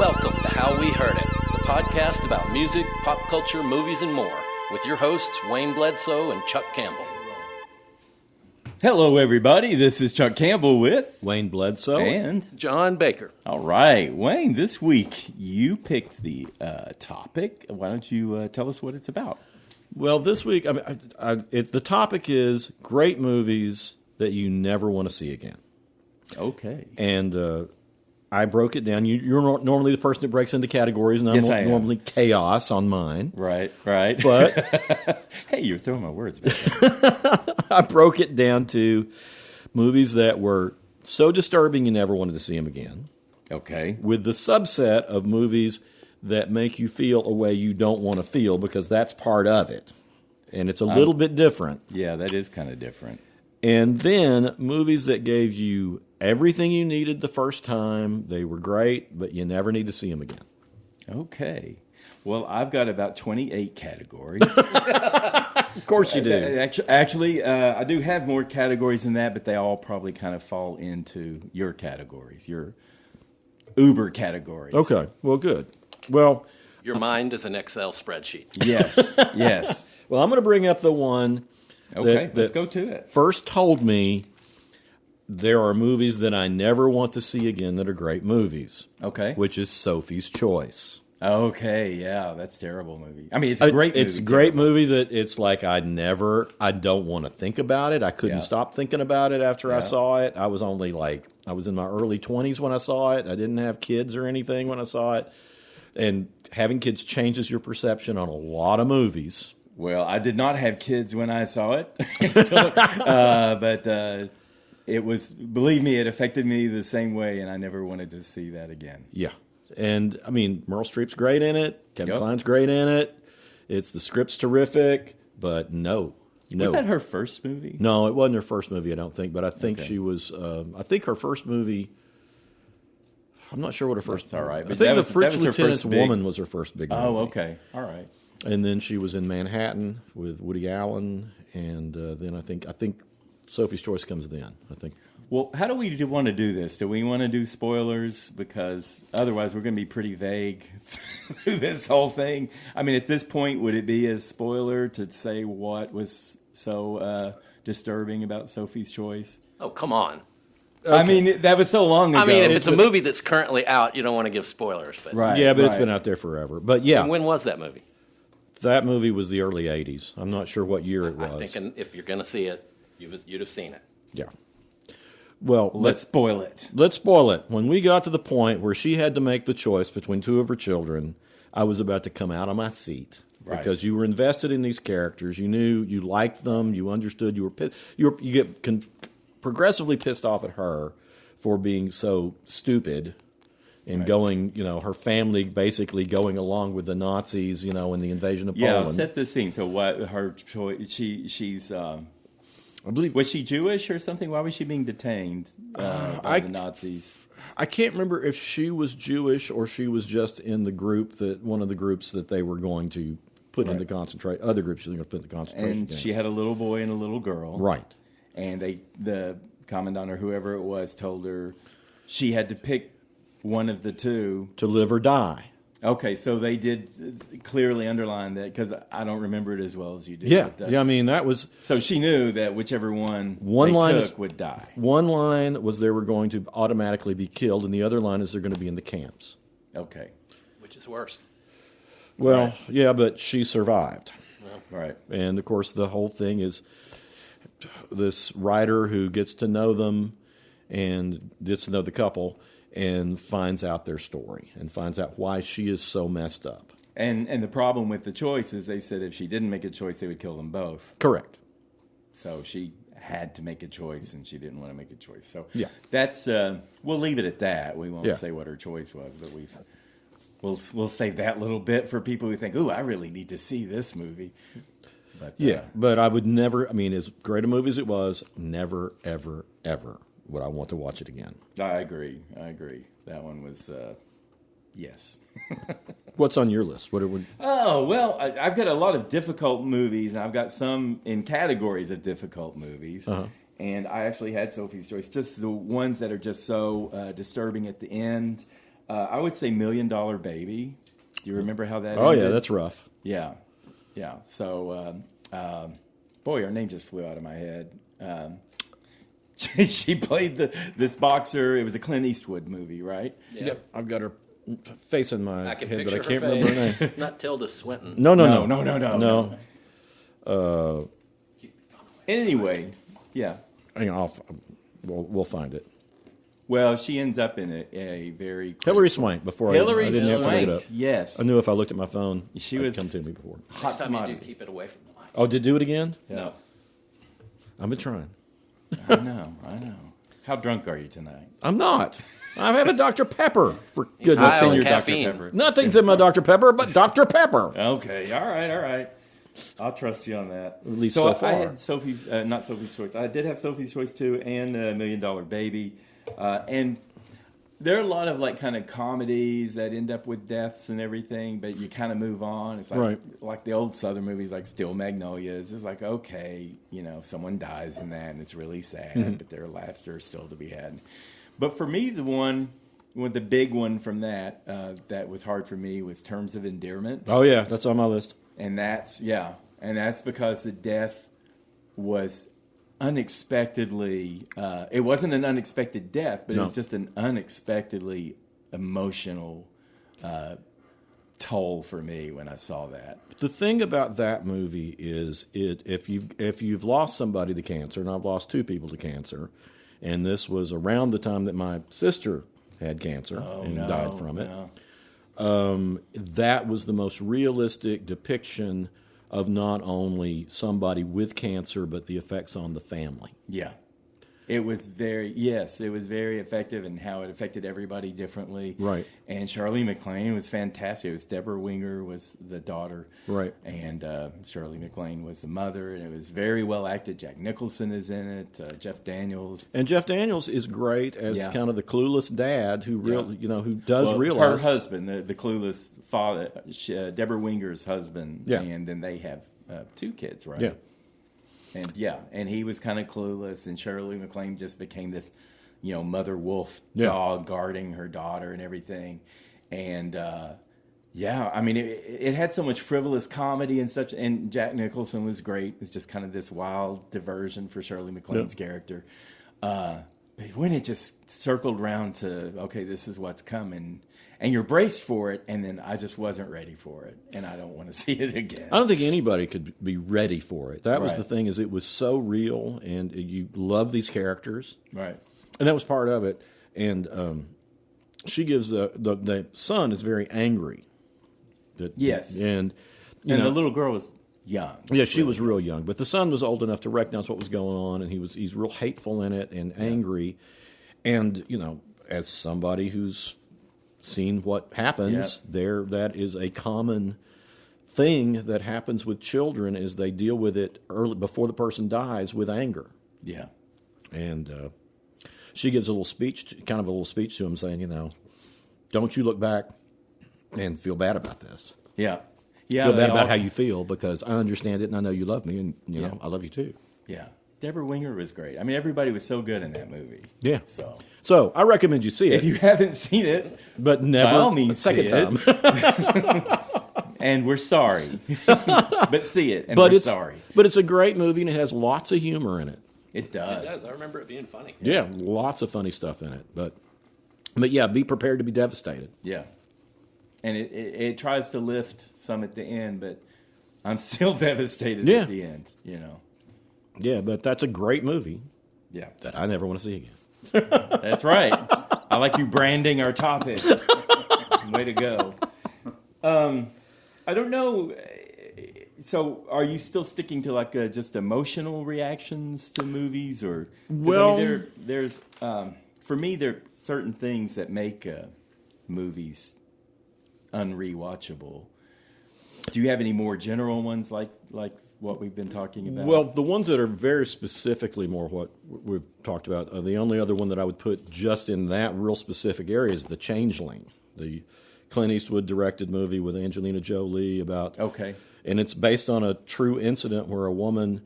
Welcome to How We Heard It, the podcast about music, pop culture, movies, and more, with your hosts Wayne Bledsoe and Chuck Campbell. Hello, everybody. This is Chuck Campbell with Wayne Bledsoe and John Baker. All right, Wayne. This week you picked the topic. Why don't you tell us what it's about? Well, this week, the topic is great movies that you never want to see again. Okay. And I broke it down. You're normally the person that breaks into categories, and Yes, I I'm am. normally chaos on mine. Right. But hey, you're throwing my words back. I broke it down to movies that were so disturbing you never wanted to see them again, Okay. with the subset of movies that make you feel a way you don't want to feel, because that's part of it. And it's a little bit different. Yeah, that is kind of different. And then movies that gave you everything you needed the first time. They were great, but you never need to see them again. Okay. Well, I've got about 28 categories. Of course you do. Actually, I do have more categories than that, but they all probably kind of fall into your categories, your Uber categories. Okay, well, good. Well, Your mind is an Excel spreadsheet. Yes, yes. well, I'm going to bring up the one Okay, that let's go to it. first told me there are movies that I never want to see again that are great movies, Okay. which is Sophie's Choice. Okay, yeah, that's a terrible movie. I mean, it's a great movie. It's a great movie that it's like I don't want to think about it. I couldn't Yeah. stop thinking about it after I Yeah. saw it. I was in my early 20s when I saw it. I didn't have kids or anything when I saw it. And having kids changes your perception on a lot of movies. Well, I did not have kids when I saw it, but it was, believe me, it affected me the same way, and I never wanted to see that again. Yeah. And, I mean, Meryl Streep's great in it. Kevin Yep. Kline's great in it. The script's terrific, but no. Was that her first movie? No, it wasn't her first movie, I don't think. But I think Okay. she was, I think her first movie, I'm not sure what her first. That's all right. I But think that The was French her Lieutenant's first big- Woman was her first big movie. Oh, okay. All right. And then she was in Manhattan with Woody Allen. And then I think Sophie's Choice comes then, I think. Well, how do we want to do this? Do we want to do spoilers? Because otherwise we're going to be pretty vague through this whole thing. I mean, at this point, would it be a spoiler to say what was so disturbing about Sophie's Choice? Oh, come on. Okay. I mean, that was so long ago. I mean, if it's a movie that's currently out, you don't want to give spoilers. But Right. Yeah, but it's right. been out there forever. But yeah, And when was that movie? that movie was the early 80s. I'm not sure what year it was. I'm thinking if you're going to see it, you'd have seen it. Yeah. Well, Let's spoil it. let's spoil it. When we got to the point where she had to make the choice between two of her children, I was about to come out of my seat. Right. Because you were invested in these characters. You knew you liked them. You understood. You get progressively pissed off at her for being so stupid and going, her family basically going along with the Nazis, in the invasion of Yeah, Poland. set the scene. So what her choice? She's. I believe Was she Jewish or something? Why was she being detained by the Nazis? I can't remember if she was Jewish or she was just in one of the groups that they were going to put into other groups she was going to put into concentration And camps. she had a little boy and a little girl. Right. And the commandant or whoever it was told her she had to pick one of the two. To live or die. Okay, so they did clearly underline that because I don't remember it as well as you do. Yeah. But, Yeah, I mean, that was... So she knew that whichever one One they line took is- would die. One line was they were going to automatically be killed, and the other line is they're going to be in the camps. Okay, Which is worse? Well, Right. yeah, but she survived. right. And, of course, the whole thing is this writer who gets to know them and gets to know the couple and finds out their story and finds out why she is so messed up. And the problem with the choice is they said if she didn't make a choice, they would kill them both. Correct. So she had to make a choice, and she didn't want to make a choice. So Yeah. that's we'll leave it at that. We won't Yeah. say what her choice was, but we'll save that little bit for people who think, "Ooh, I really need to see this movie." But Yeah, but I would never, as great a movie as it was, never, ever, ever would I want to watch it again. I agree. That one was yes. What's on your list? Oh, well, I've got a lot of difficult movies, and I've got some in categories of difficult movies. Uh-huh. And I actually had Sophie's Choice, just the ones that are just so disturbing at the end. I would say $1 Million Baby. Do you remember how that Oh, ended? yeah, that's rough. Yeah. So, boy, her name just flew out of my head. She played this boxer. It was a Clint Eastwood movie, right? Yeah. Yep, I've got her face in my I can head, picture but I can't remember her name. It's not Tilda Swinton. No. Anyway, yeah. Hang on, we'll find it. Well, she ends up in a very Hilary Swank. Before Hilary I didn't have to look it up. Swank. Yes, I knew if I looked at my phone, She it'd was- come to me before. hot Next time you do, commodity. keep it away from the mic. Oh, did do it again? No, I've been trying. I know. How drunk are you tonight? I'm not. I'm having Dr. Pepper. For goodness high sake. on Your caffeine. Dr. Pepper. Nothing's in my Dr. Pepper but Dr. Pepper. Okay, all right. I'll trust you on that. At least so so I far. had Sophie's, not Sophie's Choice. I did have Sophie's Choice too, and $1 Million Baby, and there are a lot of like kind of comedies that end up with deaths and everything, but you kind of move on. It's like like the old Southern movies, like Steel Magnolias. It's like, okay, someone dies in that, and it's really sad, but their laughter is still to be had. But for me, the big one from that that was hard for me was Terms of Endearment. Oh, yeah, that's on my list. And that's because the death was unexpectedly, it wasn't an unexpected death, but it was just an unexpectedly emotional toll for me when I saw that. The thing about that movie is if you've lost somebody to cancer, and I've lost 2 people to cancer, and this was around the time that my sister had cancer died from it. That was the most realistic depiction of not only somebody with cancer, but the effects on the family. Yeah. It was very effective in how it affected everybody differently. Right. And Shirley MacLaine was fantastic. It was Deborah Winger was the daughter. Right. And Shirley MacLaine was the mother, and it was very well acted. Jack Nicholson is in it. Jeff Daniels. And Jeff Daniels is great as kind of the clueless dad who who does realize her husband, the clueless father, Deborah Winger's husband. Yeah. And then they have 2 kids, right? Yeah. And he was kind of clueless, and Shirley MacLaine just became this, mother wolf dog guarding her daughter and everything. And I mean, it had so much frivolous comedy and such. And Jack Nicholson was great. It's just kind of this wild diversion for Shirley MacLaine's character. But when it just circled around to, okay, this is what's coming, and you're braced for it, and then I just wasn't ready for it, and I don't want to see it again. I don't think anybody could be ready for it. That was the thing, is it was so real, and you love these characters. Right. And that was part of it. And she gives the son is very angry. Yes. And the little girl was young. Yeah, she was real young. But the son was old enough to recognize what was going on, and he's real hateful in it and angry. And, as somebody who's seen what happens that is a common thing that happens with children, is they deal with it early before the person dies with anger. Yeah. And she gives a little speech to him saying, don't you look back and feel bad about this. Yeah. Yeah. Feel bad about how you feel, because I understand it and I know you love me, and I love you too. Yeah. Deborah Winger was great. I mean, everybody was so good in that movie. Yeah. So I recommend you see it. If you haven't seen it, but never by all means, a second time. And we're sorry. But see it, and we're sorry. But it's a great movie, and it has lots of humor in it. It does. It does. I remember it being funny. Yeah, lots of funny stuff in it. But yeah, be prepared to be devastated. Yeah. And it tries to lift some at the end, but I'm still devastated at the end, Yeah, but that's a great movie. Yeah. That I never want to see again. That's right. I like you branding our topic. Way to go. I don't know. So, are you still sticking to like just emotional reactions to movies, or? Well, I mean, there's for me there are certain things that make movies unrewatchable. Do you have any more general ones like what we've been talking about? Well, the ones that are very specifically more what we've talked about, the only other one that I would put just in that real specific area is The Changeling, the Clint Eastwood directed movie with Angelina Jolie about... Okay. And it's based on a true incident where a woman's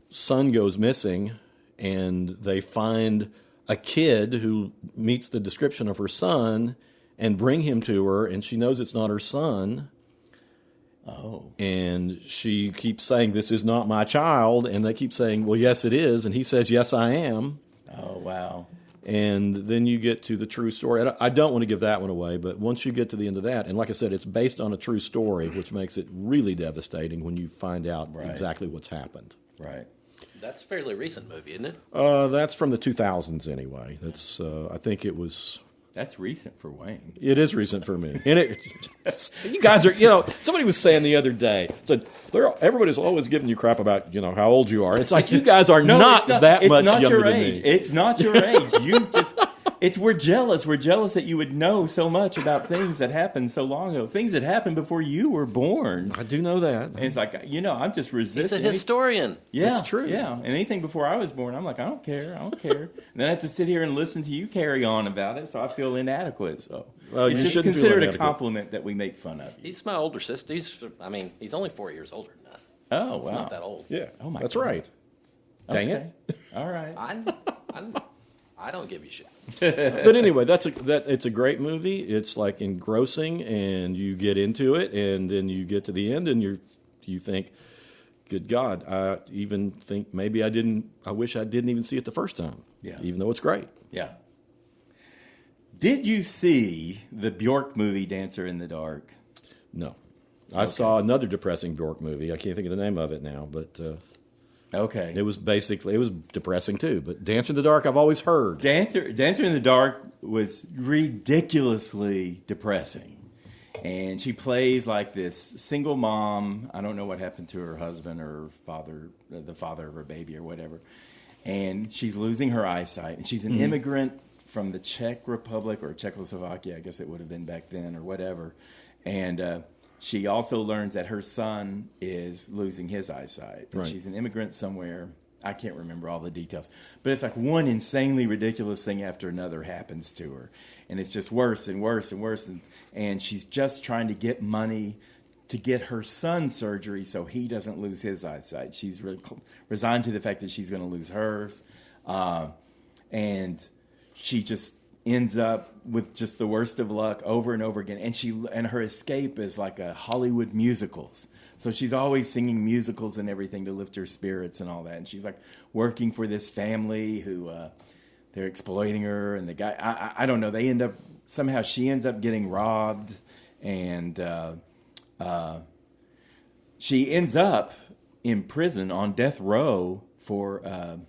son goes missing, and they find a kid who meets the description of her son, and bring him to her, and she knows it's not her son. Oh. And she keeps saying, "This is not my child," and they keep saying, "Well, yes, it is," and he says, "Yes, I am." Oh, wow. And then you get to the true story. I don't want to give that one away, but once you get to the end of that, and like I said, it's based on a true story, which makes it really devastating when you find out exactly what's happened. Right. That's a fairly recent movie, isn't it? That's from the 2000s anyway. That's I think it was. That's recent for Wayne. It is recent for me. And you guys are, somebody was saying the other day, said, everybody's always giving you crap about, how old you are. It's like you guys are not that much younger than me. It's not your age. We're jealous. We're jealous that you would know so much about things that happened so long ago. Things that happened before you were born. I do know that. And it's like, I'm just resisting. He's a historian. Yeah, it's true. Yeah, and anything before I was born, I'm like, I don't care. And then I have to sit here and listen to you carry on about it, so I feel inadequate. So well, you just shouldn't consider feel it a compliment that we make fun of you. He's my older sister. He's only 4 years older than us. Oh, wow. He's not that old. Yeah. Oh, my That's God. right. Dang Okay. it. All right. I don't give you shit. But anyway, it's a great movie. It's like engrossing, and you get into it, and then you get to the end, and you think, good God, I even think maybe I wish I didn't even see it the first time. Yeah. Even though it's great. Yeah. Did you see the Bjork movie Dancer in the Dark? No. I saw another depressing Bjork movie. I can't think of the name of it now, but Okay. it was depressing too. But Dancer in the Dark, I've always heard. Dancer in the Dark was ridiculously depressing. And she plays like this single mom. I don't know what happened to her husband or father, the father of her baby or whatever. And she's losing her eyesight. And she's an immigrant from the Czech Republic or Czechoslovakia, I guess it would have been back then or whatever. And she also learns that her son is losing his eyesight. Right. She's an immigrant somewhere. I can't remember all the details. But it's like one insanely ridiculous thing after another happens to her. And it's just worse and worse and worse. And she's just trying to get money to get her son surgery so he doesn't lose his eyesight. She's resigned to the fact that she's going to lose hers. And she just ends up with just the worst of luck over and over again. And her escape is like a Hollywood musicals. So she's always singing musicals and everything to lift her spirits and all that. And she's like working for this family who they're exploiting her. And the guy, I don't know, she ends up getting robbed. And she ends up in prison on death row for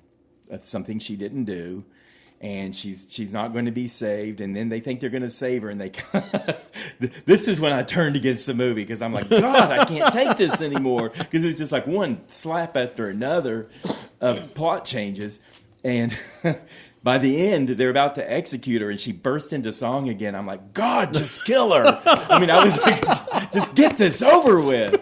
something she didn't do. And she's not going to be saved, and then they think they're going to save her, and they. This is when I turned against the movie because I'm like, God, I can't take this anymore because it's just like one slap after another of plot changes, and by the end they're about to execute her, and she bursts into song again. I'm like, God, just kill her! I mean, I was like, just get this over with.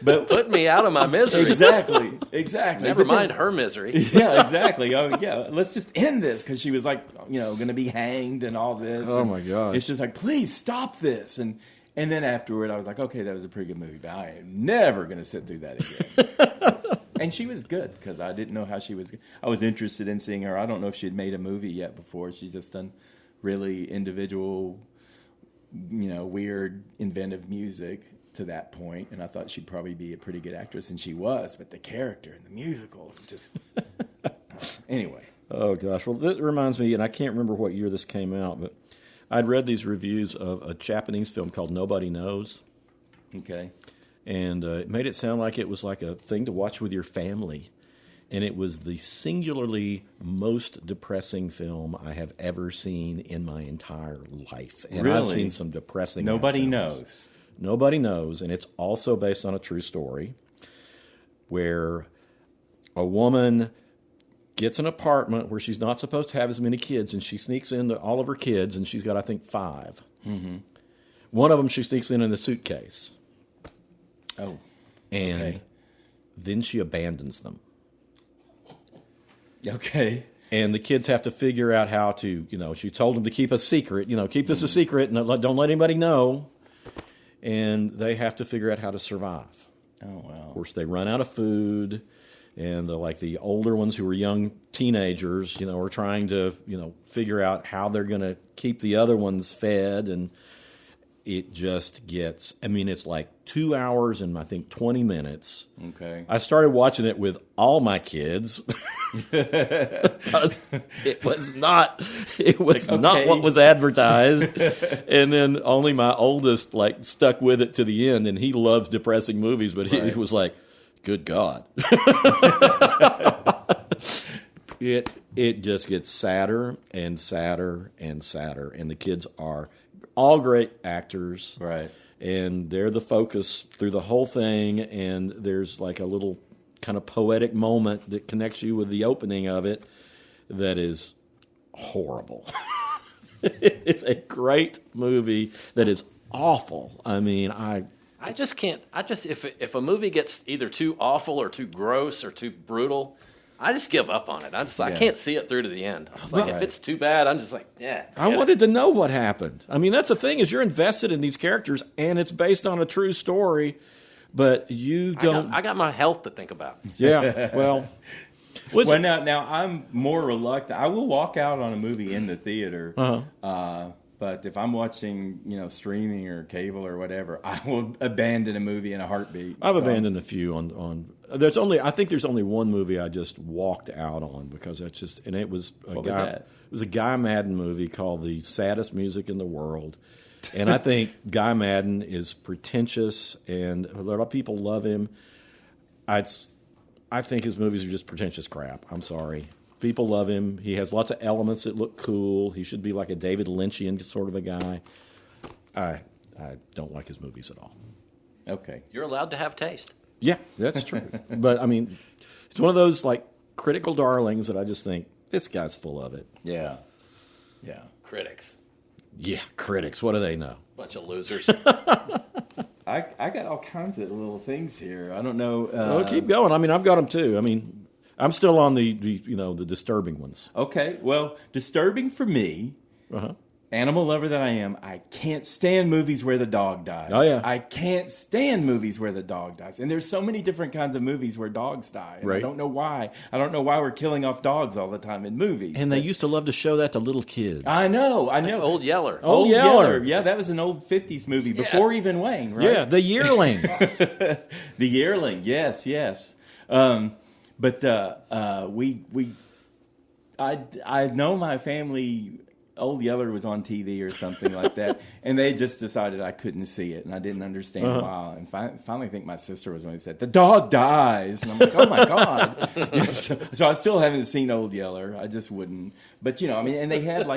But Put me out of my misery. Exactly. Never mind her misery. Yeah, exactly. Oh, yeah. Let's just end this because she was like, going to be hanged and all this. Oh and my gosh. It's just like, please stop this. And then afterward, I was like, okay, that was a pretty good movie, but I am never going to sit through that again. And she was good because I didn't know how she was. I was interested in seeing her. I don't know if she had made a movie yet before. She's just done really individual, weird, inventive music to that point, and I thought she'd probably be a pretty good actress, and she was, but the character in the musical just anyway. Oh gosh, well that reminds me, and I can't remember what year this came out, but I'd read these reviews of a Japanese film called Nobody Knows. Okay. And it made it sound like it was like a thing to watch with your family. And it was the singularly most depressing film I have ever seen in my entire life. And Really? I've seen some depressing Nobody films. knows. Nobody Knows, and it's also based on a true story where a woman gets an apartment where she's not supposed to have as many kids, and she sneaks in all of her kids, and she's got, I think, 5. Mm-hmm. One of them she sneaks in a suitcase. Oh. And Okay. then she abandons them. Okay. And the kids have to figure out how to, she told them to keep a secret, keep this a secret and don't let anybody know. And they have to figure out how to survive. Oh, wow. Of course, they run out of food, and the older ones who were young teenagers, are trying to, figure out how they're going to keep the other ones fed, and it just gets, it's like 2 hours and I think 20 minutes. Okay. I started watching it with all my kids because it was not what was advertised. And then only my oldest stuck with it to the end, and he loves depressing movies, but he was like, good God. It just gets sadder and sadder and sadder, and the kids are all great actors, right? And they're the focus through the whole thing. And there's like a little kind of poetic moment that connects you with the opening of it that is horrible. It's a great movie that is awful. I just can't. If a movie gets either too awful or too gross or too brutal, I just give up on it. I can't see it through to the end. If it's too bad, I'm just like, yeah. I wanted to know what happened. That's the thing, is you're invested in these characters, and it's based on a true story, but you don't. I got my health to think about. Yeah, well. Now I'm more reluctant. I will walk out on a movie in the theater. But if I'm watching, streaming or cable or whatever, I will abandon a movie in a heartbeat. I've abandoned a few on. I think there's only one movie I just walked out on because that's just, and it was What was that? It was a Guy Madden movie called The Saddest Music in the World, and I think Guy Madden is pretentious, and a lot of people love him. I think his movies are just pretentious crap. I'm sorry. People love him. He has lots of elements that look cool. He should be like a David Lynchian sort of a guy. I don't like his movies at all. Okay. You're allowed to have taste. Yeah, that's true. But, it's one of those, critical darlings that I just think, this guy's full of it. Yeah. Yeah. Critics. Yeah, critics. What do they know? Bunch of losers. I got all kinds of little things here. I don't know. Well, keep going. I've got them too. I'm still on the disturbing ones. Okay, well, disturbing for me, animal lover that I am, I can't stand movies where the dog dies. Oh, yeah. I can't stand movies where the dog dies. And there's so many different kinds of movies where dogs die. And right. I don't know why. I don't know why we're killing off dogs all the time in movies. And they used to love to show that to little kids. I know. Like Old Yeller. Old Yeller. Yeah, that was an old 50s movie before even Wayne, right? Yeah, The Yearling. The Yearling, yes. But I know my family, Old Yeller was on TV or something like that, and they just decided I couldn't see it, and I didn't understand why. And finally, I think my sister was the one who said, "The dog dies," and I'm like, "Oh my God!" So I still haven't seen Old Yeller. I just wouldn't. But and they had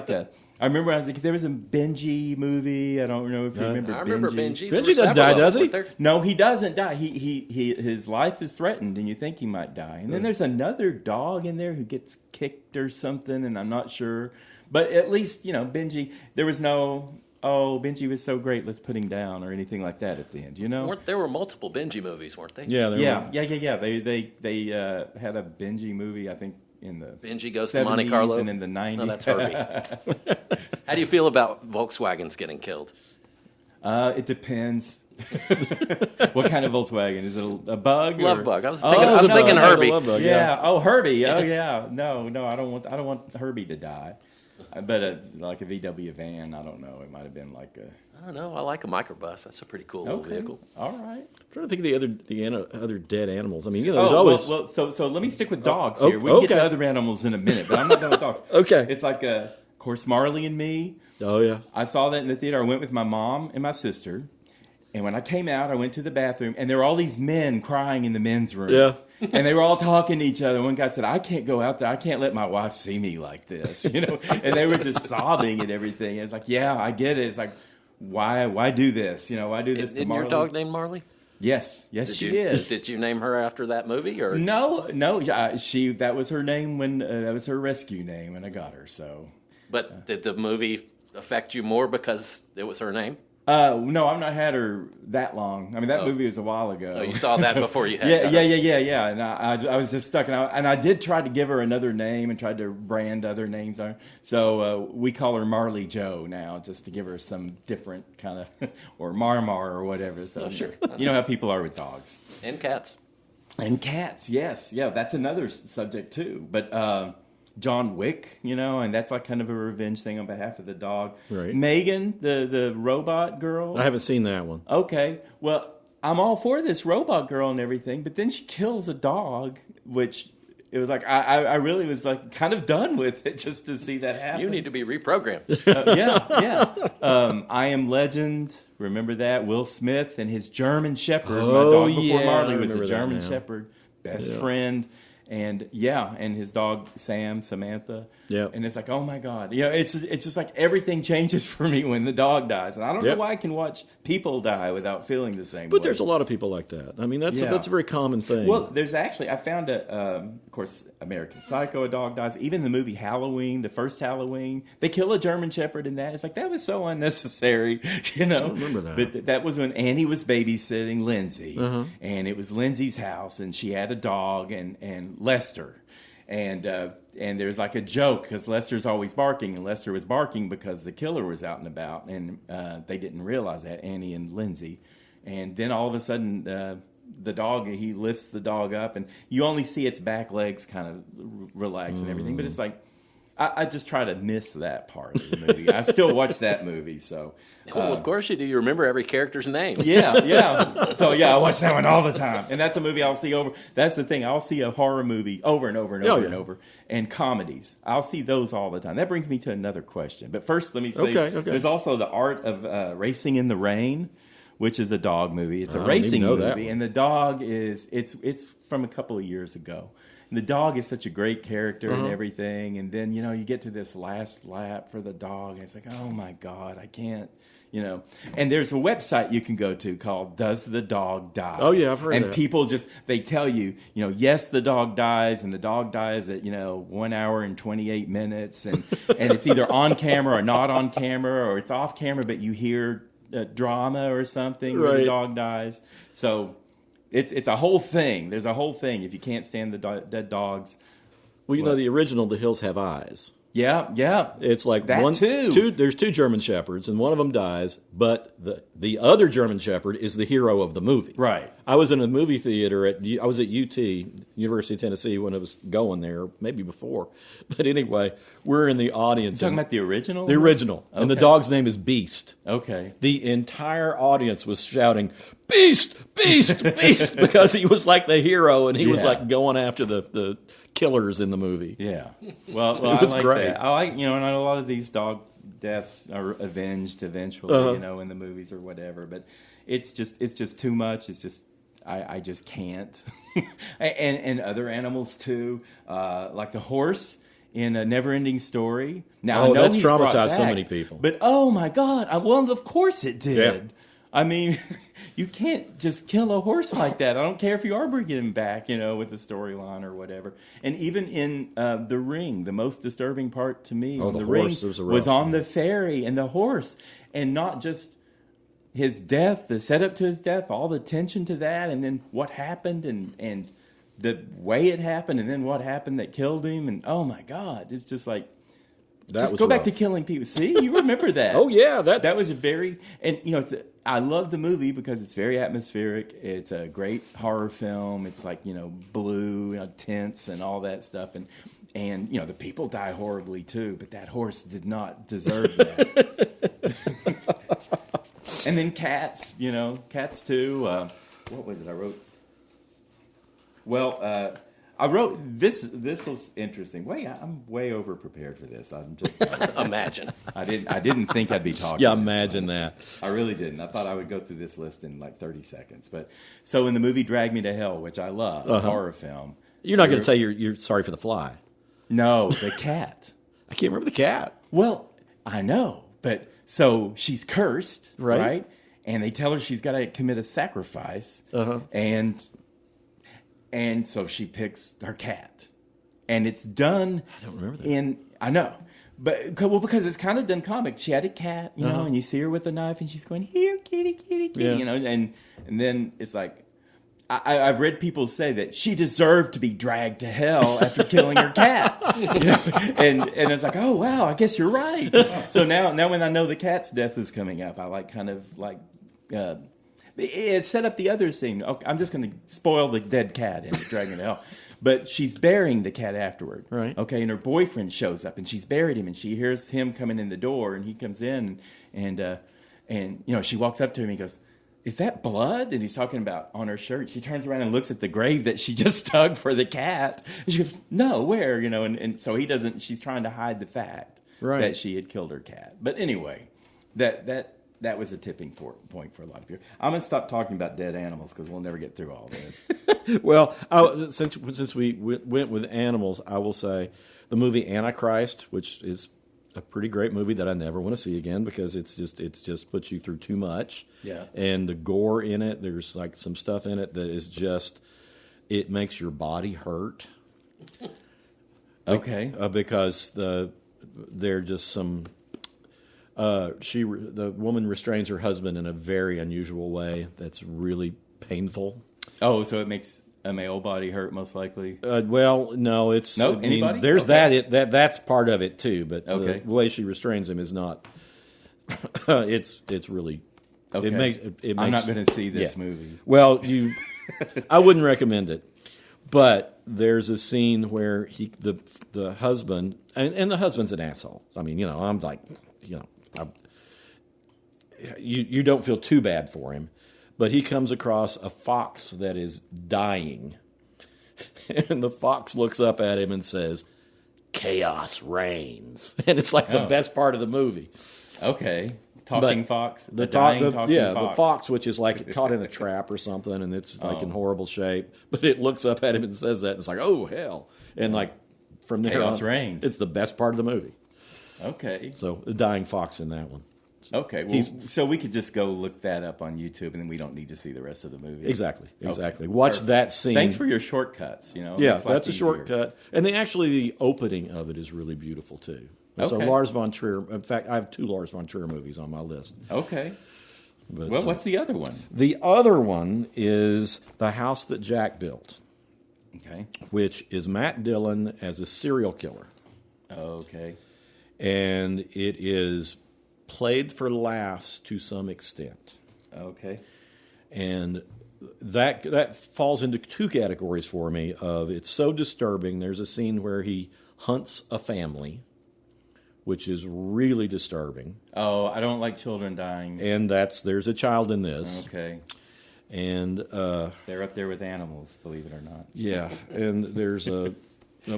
I remember there was a Benji movie. I don't know if you remember. I remember Benji. Benji doesn't die, does he? No, he doesn't die. His life is threatened, and you think he might die. And then there's another dog in there who gets kicked or something, and I'm not sure. But at least Benji. There was no Benji was so great, let's put him down or anything like that at the end. There were multiple Benji movies, weren't they? Yeah, yeah. They had a Benji movie, I think. In the Benji Goes 70s to Monte Carlo and in the 90s. No, that's Herbie. How do you feel about Volkswagens getting killed? It depends. What kind of Volkswagen? Is it a bug? Love bug. I'm thinking Herbie. Love bug, yeah. Oh, Herbie. Oh, yeah. No. I don't want Herbie to die. But like a VW van. I don't know. It might have been like a. I don't know. I like a microbus. That's a pretty cool little vehicle. All right. I'm trying to think of the other dead animals. There's always. Well, so let me stick with dogs here. We can get to other animals in a minute, but I'm not done with dogs. Okay. It's like of course, Marley and Me. Oh yeah. I saw that in the theater. I went with my mom and my sister. And when I came out, I went to the bathroom, and there were all these men crying in the men's room. Yeah. And they were all talking to each other. One guy said, "I can't go out there. I can't let my wife see me like this." And they were just sobbing and everything. It's like, yeah, I get it. It's like, why do this? Why do this to Marley? Isn't your dog named Marley? Yes, she is. Did you name her after that movie, or no? That was her name when that was her rescue name when I got her. So, but did the movie affect you more because it was her name? No, I've not had her that long. That movie was a while ago. Oh, you saw that before you had her. Yeah. And I was just stuck. And I did try to give her another name and tried to brand other names on her. So we call her Marley Joe now, just to give her some different kind of, or Marmar or whatever. So sure. You know how people are with dogs. And cats. And cats, yes. Yeah, that's another subject too. But John Wick, and that's like kind of a revenge thing on behalf of the dog. Right. Megan, the robot girl. I haven't seen that one. Okay. Well, I'm all for this robot girl and everything, but then she kills a dog, which it was like I really was like kind of done with it just to see that happen. You need to be reprogrammed. Yeah. I Am Legend. Remember that? Will Smith and his German Shepherd. My dog before Marley was a German Shepherd. Best friend. And and his dog Samantha. Yeah. And it's like, oh my God. It's just like everything changes for me when the dog dies. And I don't know why I can watch people die without feeling the same way. But there's a lot of people like that. I mean, that's a very common thing. Well, there's actually, I found of course, American Psycho, a dog dies. Even the movie Halloween, the first Halloween, they kill a German Shepherd in that. It's like, that was so unnecessary, I don't remember that. But that was when Annie was babysitting Lindsay. And it was Lindsay's house, and she had a dog and Lester. And there's like a joke because Lester's always barking, and Lester was barking because the killer was out and about, and they didn't realize that, Annie and Lindsay. And then all of a sudden, the dog, he lifts the dog up, and you only see its back legs kind of relax and everything. But it's like, I just try to miss that part of the movie. I still watch that movie, so. Well, of course you do. You remember every character's name. Yeah. So, I watch that one all the time. And that's a movie I'll see over. That's the thing. I'll see a horror movie over and over and over and over. And comedies. I'll see those all the time. That brings me to another question. But first, let me say, there's also The Art of Racing in the Rain, which is a dog movie. It's a racing movie. And the dog is, it's from a couple of years ago. And the dog is such a great character and everything. And then, you get to this last lap for the dog. And it's like, oh my God, I can't. And there's a website you can go to called Does the Dog Die? Oh, yeah, I've heard and that. And people they tell you, yes, the dog dies, and the dog dies at, 1 hour and 28 minutes. And it's either on camera or not on camera, or it's off camera, but you hear drama or something where the dog dies. So it's a whole thing. There's a whole thing if you can't stand the dead dogs. Well, the original The Hills Have Eyes. Yeah. It's like that too. There's two German Shepherds, and one of them dies, but the other German Shepherd is the hero of the movie. Right. I was in a movie theater I was at UT, University of Tennessee, when it was going there, maybe before. But anyway, we're in the audience. You're talking about the original? The original. Okay. And the dog's name is Beast. Okay. The entire audience was shouting, "Beast! Beast! Beast!" because he was like the hero, and he was like going after the killers in the movie. Yeah. Well, it was I like great. that. I like, and a lot of these dog deaths are avenged eventually, in the movies or whatever. But it's just too much. It's just, I just can't. and other animals too, like the horse in A Never-Ending Story. Now, I know that's he's traumatized so back, many people. But oh my God! Well, of course it did. Yeah. I mean, you can't just kill a horse like that. I don't care if you are bringing him back, with the storyline or whatever. And even in The Ring, the most disturbing part to me in The Ring was on the ferry and the horse. And not just his death, the setup to his death, all the tension to that, and then what happened and the way it happened, and then what happened that killed him. And oh my God, it's just like, just go back to killing people. See, you remember that? Oh yeah, that was a very, and I love the movie because it's very atmospheric. It's a great horror film. It's like blue, tense, and all that stuff. And the people die horribly too. But that horse did not deserve that. And then cats, cats too. What was it I wrote? Well. I wrote this. This was interesting. I'm way over prepared for this. I'm just imagine. I didn't think I'd be talking. Yeah, imagine that. I really didn't. I thought I would go through this list in like 30 seconds. But so in the movie Drag Me to Hell, which I love, a horror film. You're not going to say you're sorry for the fly. No, the cat. I can't remember the cat. Well, I know, but so she's cursed, right? And they tell her she's got to commit a sacrifice, And so she picks her cat, and it's done. I don't remember that. I know, but because it's kind of done comic. She had a cat, and you see her with a knife, and she's going, "Here, kitty, kitty, kitty," and then it's like, I've read people say that she deserved to be dragged to hell after killing her cat, and it's like, oh wow, I guess you're right. So now when I know the cat's death is coming up, I like kind of like. It set up the other scene. Okay, I'm just going to spoil the dead cat in Dragon Hell. But she's burying the cat afterward. Right. Okay, and her boyfriend shows up, and she's buried him, and she hears him coming in the door, and he comes in, and she walks up to him, and he goes, "Is that blood?" And he's talking about on her shirt. She turns around and looks at the grave that she just dug for the cat. And she goes, "No, where?" And so he doesn't, she's trying to hide the fact that she had killed her cat. But anyway, that was a tipping point for a lot of people. I'm going to stop talking about dead animals because we'll never get through all this. Well, since we went with animals, I will say the movie Antichrist, which is a pretty great movie that I never want to see again because it's just puts you through too much. Yeah. And the gore in it, there's like some stuff in it that is just, it makes your body hurt. Okay. Because they're just some. The woman restrains her husband in a very unusual way that's really painful. Oh, so it makes a male body hurt, most likely. Well, no, it's anybody. There's okay. That's part of it too, but okay. the way she restrains him is not. It's really. Okay. It makes. I'm not going to see this movie. Well, I wouldn't recommend it, but there's a scene where the husband and the husband's an asshole. I mean, I'm like, you don't feel too bad for him. But he comes across a fox that is dying. And the fox looks up at him and says, "Chaos reigns." And it's like the best part of the movie. Okay. Talking fox? The talking fox. The fox, which is like caught in a trap or something, and it's like in horrible shape. But it looks up at him and says that. And it's like, oh, hell. And like from there Chaos on, reigns. it's the best part of the movie. Okay. So the dying fox in that one. Okay, well, so we could just go look that up on YouTube, and then we don't need to see the rest of the movie. Exactly. Okay. Watch Perfect. that scene. Thanks for your shortcuts. Yeah, that's a shortcut, and the opening of it is really beautiful too. It's a Lars von Trier. In fact, I have 2 Lars von Trier movies on my list. Okay. But, well, what's the other one? The other one is The House That Jack Built. Okay. Which is Matt Dillon as a serial killer. Okay. And it is played for laughs to some extent. Okay. And that falls into 2 categories for me of it's so disturbing. There's a scene where he hunts a family, which is really disturbing. Oh, I don't like children dying. And there's a child in this. Okay. And they're up there with animals, believe it or not. Yeah, and there's a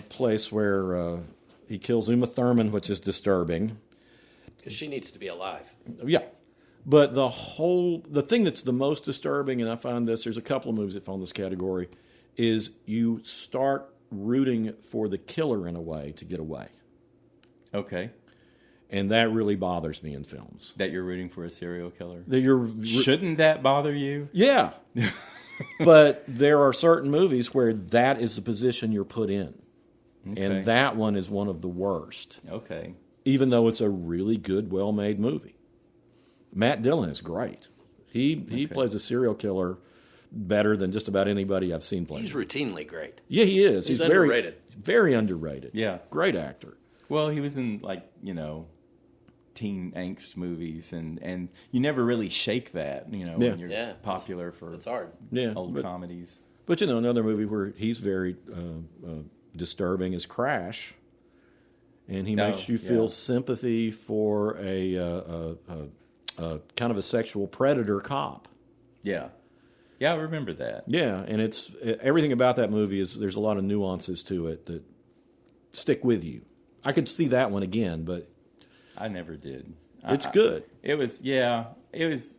place where he kills Uma Thurman, which is disturbing. Because she needs to be alive. Yeah. But the thing that's the most disturbing, and I find there's a couple of movies that fall in this category, is you start rooting for the killer in a way to get away. Okay. And that really bothers me in films. That you're rooting for a serial killer? Shouldn't that bother you? Yeah. But there are certain movies where that is the position you're put in. Okay. And that one is one of the worst. Okay. Even though it's a really good, well-made movie. Matt Dillon is great. He plays a serial killer better than just about anybody I've seen play. He's routinely great. Yeah, he is. He's underrated. Very underrated. Yeah. Great actor. Well, he was in, teen angst movies, and you never really shake that, when you're popular for it's hard. Old comedies. But, another movie where he's very disturbing is Crash. And he makes you feel sympathy for a kind of a sexual predator cop. Yeah. Yeah, I remember that. Yeah, and it's everything about that movie is there's a lot of nuances to it that stick with you. I could see that one again, but I never did. It's good. It was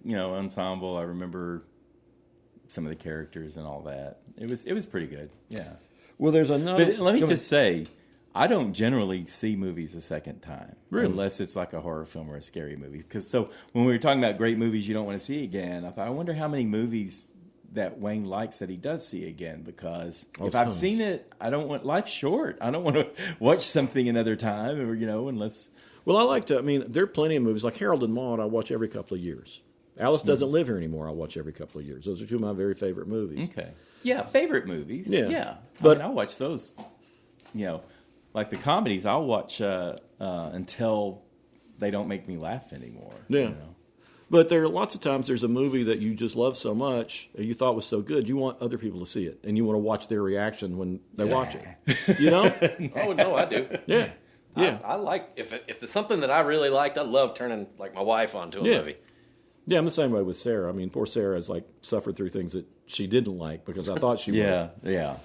ensemble. I remember some of the characters and all that. It was pretty good. Yeah. Well, there's another. But let me just say, I don't generally see movies a second time, really? Unless it's like a horror film or a scary movie. So when we were talking about great movies you don't want to see again, I thought, I wonder how many movies that Wayne likes that he does see again, because if I've seen it, I don't want, life's short. I don't want to watch something another time, or unless. Well, I like to. I mean, there are plenty of movies like Harold and Maude. I watch every couple of years. Alice Doesn't Live Here Anymore. I watch every couple of years. Those are 2 of my very favorite movies. Okay. Yeah, favorite movies. Yeah. But I watch those. Like the comedies, I'll watch until they don't make me laugh anymore. Yeah. But there are lots of times there's a movie that you just love so much, or you thought was so good, you want other people to see it, and you want to watch their reaction when they watch it. You know? Oh no, I do. Yeah. Yeah. I like if it's something that I really liked. I love turning like my wife onto a movie. Yeah, I'm the same way with Sarah. I mean, poor Sarah has like suffered through things that she didn't like because I thought she would. Yeah.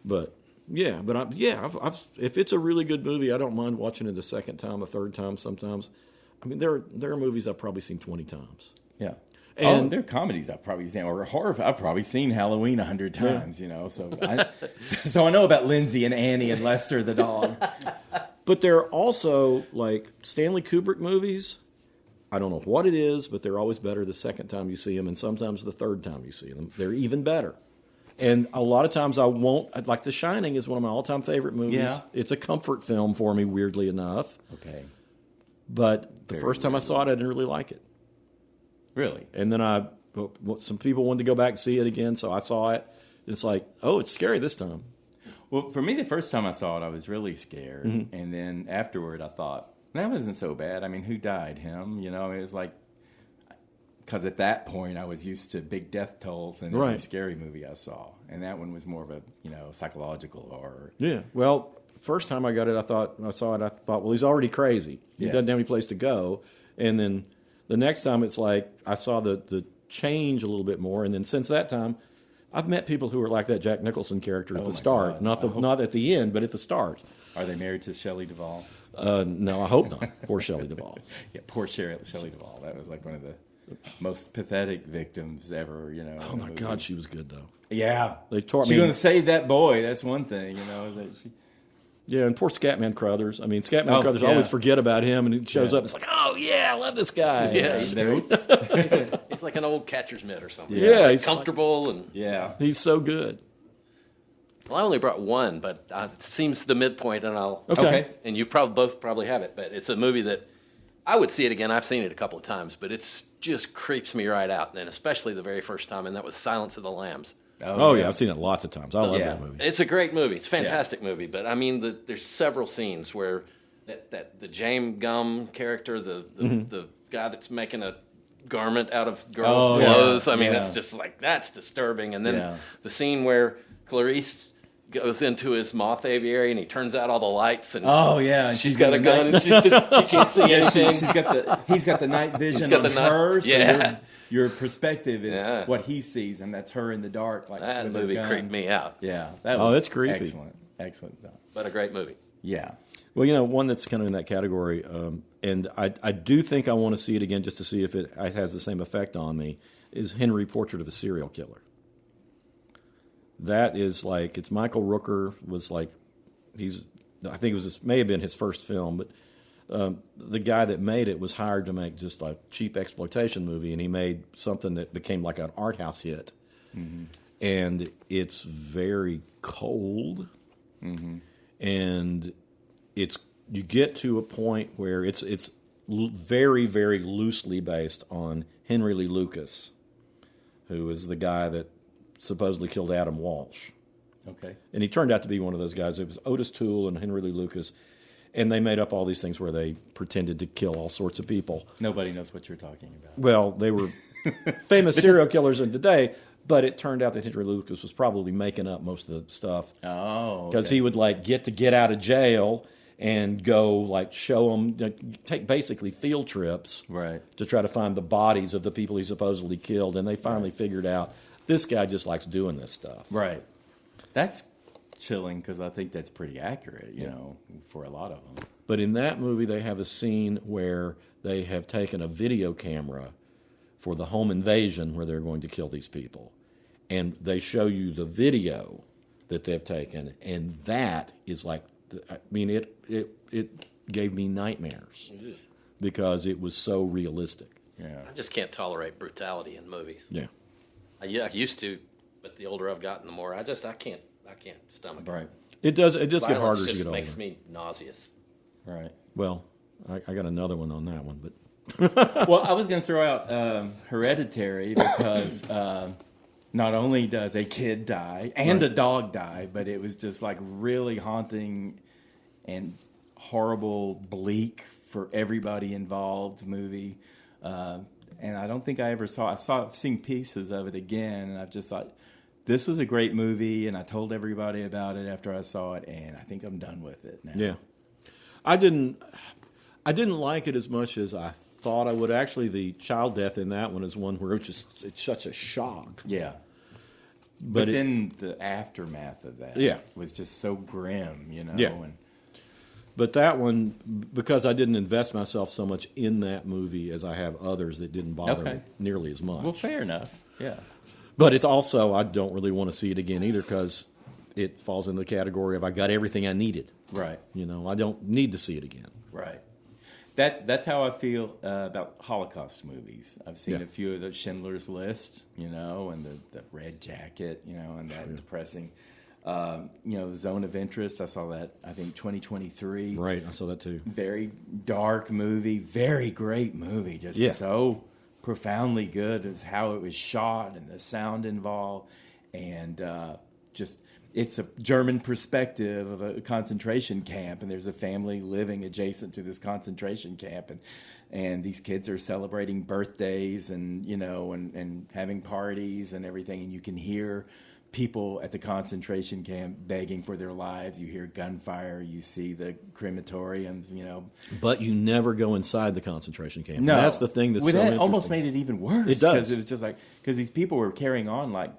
But I've if it's a really good movie, I don't mind watching it a second time, a third time sometimes. I mean, there are movies I've probably seen 20 times. Yeah. And there are comedies I've probably seen, or horror. I've probably seen Halloween 100 times, you know. So I know about Lindsay and Annie and Lester the dog. But there are also, like, Stanley Kubrick movies. I don't know what it is, but they're always better the second time you see them, and sometimes the third time you see them. They're even better. And a lot of times like The Shining is one of my all-time favorite movies. Yeah. It's a comfort film for me, weirdly enough. Okay. But the first time I saw it, I didn't really like it. Really? And then some people wanted to go back and see it again, so I saw it. It's like, oh, it's scary this time. Well, for me, the first time I saw it, I was really scared. Mm-hmm. And then afterward, I thought, that wasn't so bad. I mean, who died? Him? You know, it was like, because at that point, I was used to big death tolls in every scary movie I saw. And that one was more of a, psychological horror. Yeah. Well, first time I got it, I thought, well, he's already crazy. He doesn't have any place to go. And then the next time, it's like, I saw the change a little bit more. And then since that time, I've met people who are like that Jack Nicholson character at the start. God. Not at the end, but at the start. Are they married to Shelley Duvall? No, I hope not. Poor Shelley Duvall. Yeah, poor Shelley Duvall. That was like one of the most pathetic victims ever, Oh, my God, she was good, though. Yeah. They tore She's going to save that boy. That's one thing, Yeah, and poor Scatman Crothers. I mean, Scatman Crothers always forget about him, and he shows up. It's like, oh, yeah, I love this guy. Yeah, he's like an old catcher's mitt or something. Yeah, he's comfortable. And he's so good. Well, I only brought one, but it seems the midpoint, and Okay. And you both probably have it, but it's a movie that I would see it again. I've seen it a couple of times, but it just creeps me right out, and especially the very first time, and that was Silence of the Lambs. Oh yeah, I've seen it lots of times. I love that movie. It's a great movie. It's a fantastic movie, but I mean, there's several scenes where that the James Gum character, the guy that's making a garment out of girls' clothes. I mean, it's just like, that's disturbing. And then the scene where Clarice goes into his moth aviary and he turns out all the lights and and she's got a gun and she can't see anything. He's got the night vision on her. So your perspective is what he sees, and that's her in the dark. Like that movie creeped me out. Yeah, that's creepy. Excellent job. But a great movie. Yeah. Well, one that's kind of in that category, and I do think I want to see it again just to see if it has the same effect on me, is Henry, Portrait of a Serial Killer. That is like, it's Michael Rooker was like, I think may have been his first film, but the guy that made it was hired to make just a cheap exploitation movie, and he made something that became like an art house hit. Mm-hmm. And it's very cold, and you get to a point where it's very, very loosely based on Henry Lee Lucas, who is the guy that supposedly killed Adam Walsh. Okay. And he turned out to be one of those guys. It was Otis Toole and Henry Lee Lucas. And they made up all these things where they pretended to kill all sorts of people. Nobody knows what you're talking about. Well, they were famous serial killers in today, but it turned out that Henry Lucas was probably making up most of the stuff. Oh, because he would like get out of jail and go like show them, take basically field trips, to try to find the bodies of the people he supposedly killed. And they finally figured out this guy just likes doing this stuff. Right. That's chilling because I think that's pretty accurate, for a lot of them. But in that movie, they have a scene where they have taken a video camera for the home invasion where they're going to kill these people. And they show you the video that they've taken, and that is like, it gave me nightmares because it was so realistic. Yeah. I just can't tolerate brutality in movies. Yeah. I used to, but the older I've gotten, the more I can't stomach it. Right. It does get Violence harder as you just get older. makes me nauseous. Right. Well, I got another one on that one, but well, I was going to throw out Hereditary because not only does a kid die and a dog die, but it was just like really haunting and horrible, bleak for everybody involved movie. and I don't think I ever saw. I've seen pieces of it again, and I've just thought this was a great movie, and I told everybody about it after I saw it, and I think I'm done with it now. Yeah, I didn't like it as much as I thought I would. Actually, the child death in that one is one where it's such a shock. Yeah. But then the aftermath of that was just so grim, you know. Yeah. And but that one, because I didn't invest myself so much in that movie as I have others that didn't bother me nearly as much. Well, fair enough. Yeah. But it's also, I don't really want to see it again either because it falls in the category of I got everything I needed. Right. You know, I don't need to see it again. Right. That's how I feel about Holocaust movies. I've seen a few of the Schindler's List, you know, and the Red Jacket, you know, and that depressing. You know, the Zone of Interest. I saw that, I think, 2023. Right, I saw that too. Very dark movie, very great movie. Just so profoundly good as how it was shot and the sound involved. And just, it's a German perspective of a concentration camp, and there's a family living adjacent to this concentration camp, and these kids are celebrating birthdays and, you know, and having parties and everything, and you can hear people at the concentration camp begging for their lives. You hear gunfire, you see the crematoriums, you know. But you never go inside the concentration camp. No. And that's the thing that's so that interesting. almost made it even worse. It does. Because it was just like, because these people were carrying on like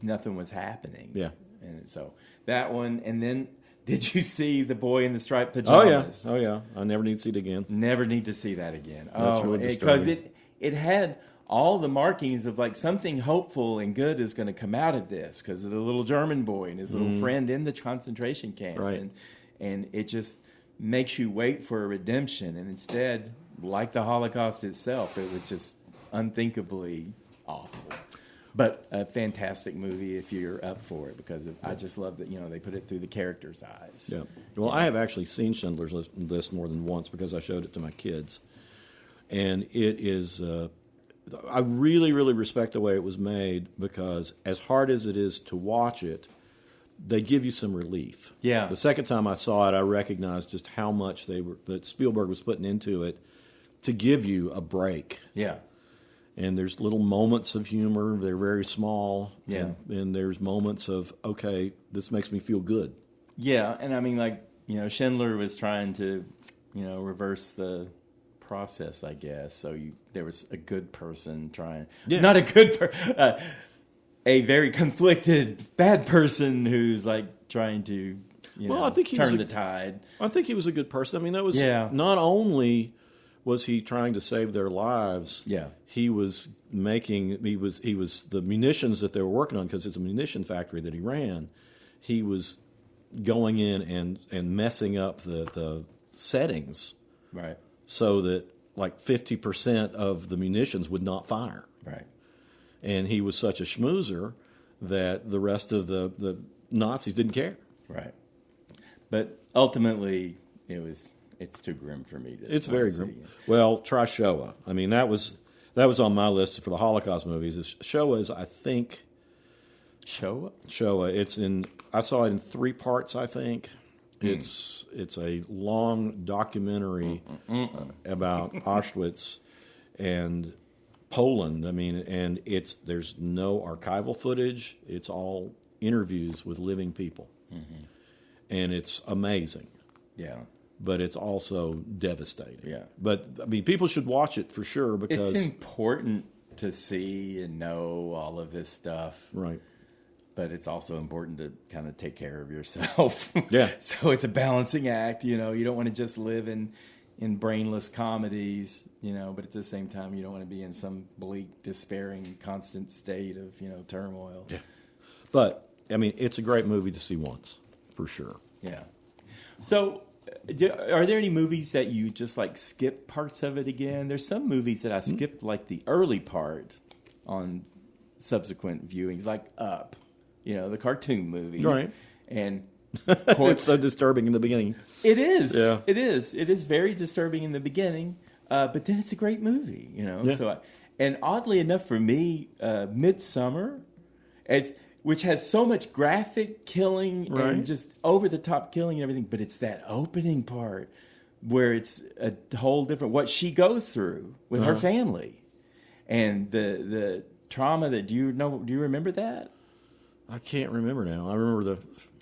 nothing was happening. Yeah. And so that one, and then did you see The Boy in the Striped Pajamas? Oh yeah. I never need to see it again. Never need to see that again. That's really because disturbing. it had all the markings of like something hopeful and good is going to come out of this because of the little German boy and his little friend in the concentration camp. Right. And it just makes you wait for a redemption. And instead, like the Holocaust itself, it was just unthinkably awful. But a fantastic movie if you're up for it, because I just love that, you know, they put it through the characters' eyes. Yeah. Well, I have actually seen Schindler's List more than once because I showed it to my kids. And it is, I really, really respect the way it was made because as hard as it is to watch it, they give you some relief. Yeah. The second time I saw it, I recognized just how much that Spielberg was putting into it to give you a break. Yeah. And there's little moments of humor. They're very small. Yeah. And there's moments of, okay, this makes me feel good. Yeah, and I mean, like, you know, Schindler was trying to, you know, reverse the process, I guess. So there was a good person trying, not a good a very conflicted bad person who's like trying to, you know, I think turn the tide. I think he was a good person. I mean, that was not only was he trying to save their lives. Yeah. He was the munitions that they were working on, because it's a munition factory that he ran. He was going in and messing up the settings. Right. So that like 50% of the munitions would not fire. Right. And he was such a schmoozer that the rest of the Nazis didn't care. Right. But ultimately it's too grim for me to It's very grim. Well, try Shoah. I mean, that was on my list for the Holocaust movies. Shoah is, I think, Shoah? Shoah. I saw it in 3 parts, I think. It's a long documentary about Auschwitz and Poland. I mean, and there's no archival footage. It's all interviews with living people. And it's amazing. Yeah. But it's also devastating. Yeah. But, I mean, people should watch it for sure because... It's important to see and know all of this stuff. Right. But it's also important to kind of take care of yourself. Yeah. So it's a balancing act, you know. You don't want to just live in brainless comedies, you know, but at the same time you don't want to be in some bleak, despairing, constant state of, you know, turmoil. Yeah. But, I mean, it's a great movie to see once, for sure. Yeah. So... are there any movies that you just like skip parts of it again? There's some movies that I skipped like the early part on subsequent viewings, like Up, you know, the cartoon movie. Right. And It's so disturbing in the beginning. it is. Yeah. It is. It is very disturbing in the beginning, but then it's a great movie, you know. Yeah. So, and oddly enough for me, Midsummer, which has so much graphic killing and just over-the-top killing and everything, but it's that opening part where it's a whole different, what she goes through with her family. And the trauma that, do you remember that? I can't remember now. I remember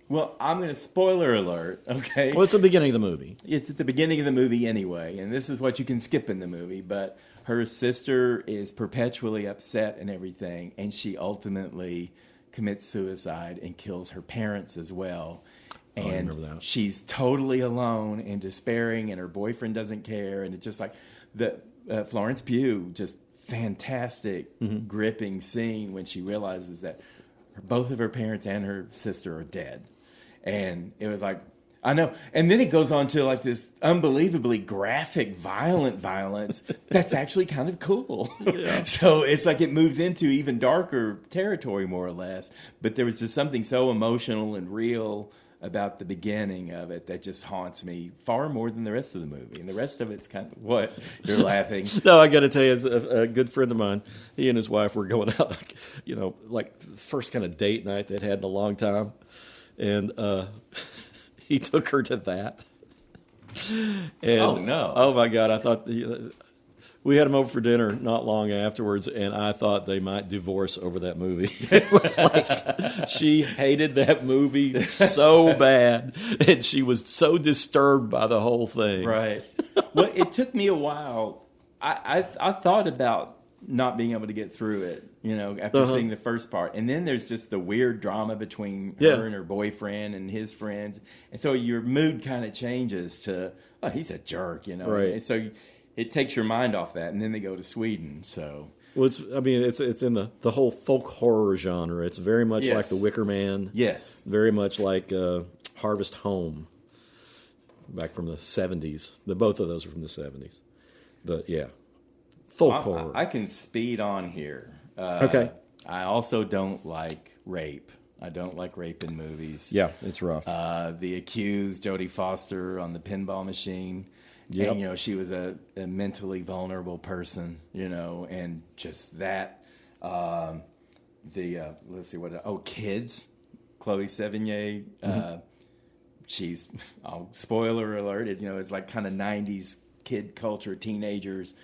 Well, I'm going to spoiler alert, okay? Well, it's the beginning of the movie. It's at the beginning of the movie anyway, and this is what you can skip in the movie, but her sister is perpetually upset and everything, and she ultimately commits suicide and kills her parents as well. And I remember that. She's totally alone and despairing, and her boyfriend doesn't care, and it's just like the Florence Pugh, just fantastic, gripping scene when she realizes that both of her parents and her sister are dead. And it was like, I know. And then it goes on to like this unbelievably graphic, violent violence that's actually kind of cool. Yeah. So it's like it moves into even darker territory, more or less. But there was just something so emotional and real about the beginning of it that just haunts me far more than the rest of the movie. And the rest of it's kind of, what? You're laughing. No, I got to tell you, it's a good friend of mine. He and his wife were going out, like the first kind of date night they'd had in a long time. And he took her to that. And, oh, no. Oh, my God. I thought we had him over for dinner not long afterwards, and I thought they might divorce over that movie. It was like she hated that movie so bad, and she was so disturbed by the whole thing. Right. Well, it took me a while. I thought about not being able to get through it, after seeing the first part. And then there's just the weird drama between her and her boyfriend and his friends. And so your mood kind of changes to, oh, he's a jerk, Right. And so it takes your mind off that. And then they go to Sweden, so. Well, it's in the whole folk horror genre. It's very much like The Wicker Man. Yes. Very much like Harvest Home, back from the 70s. Both of those are from the 70s. But, yeah. Folk horror. I can speed on here. Okay. I also don't like rape. I don't like rape in movies. Yeah, it's rough. The Accused, Jodie Foster on the pinball machine. Yep. And, she was a mentally vulnerable person, and just that. Let's see what. Kids. Chloe Sevigny. She's, spoiler alert, it's like kind of 90s kid culture, teenagers.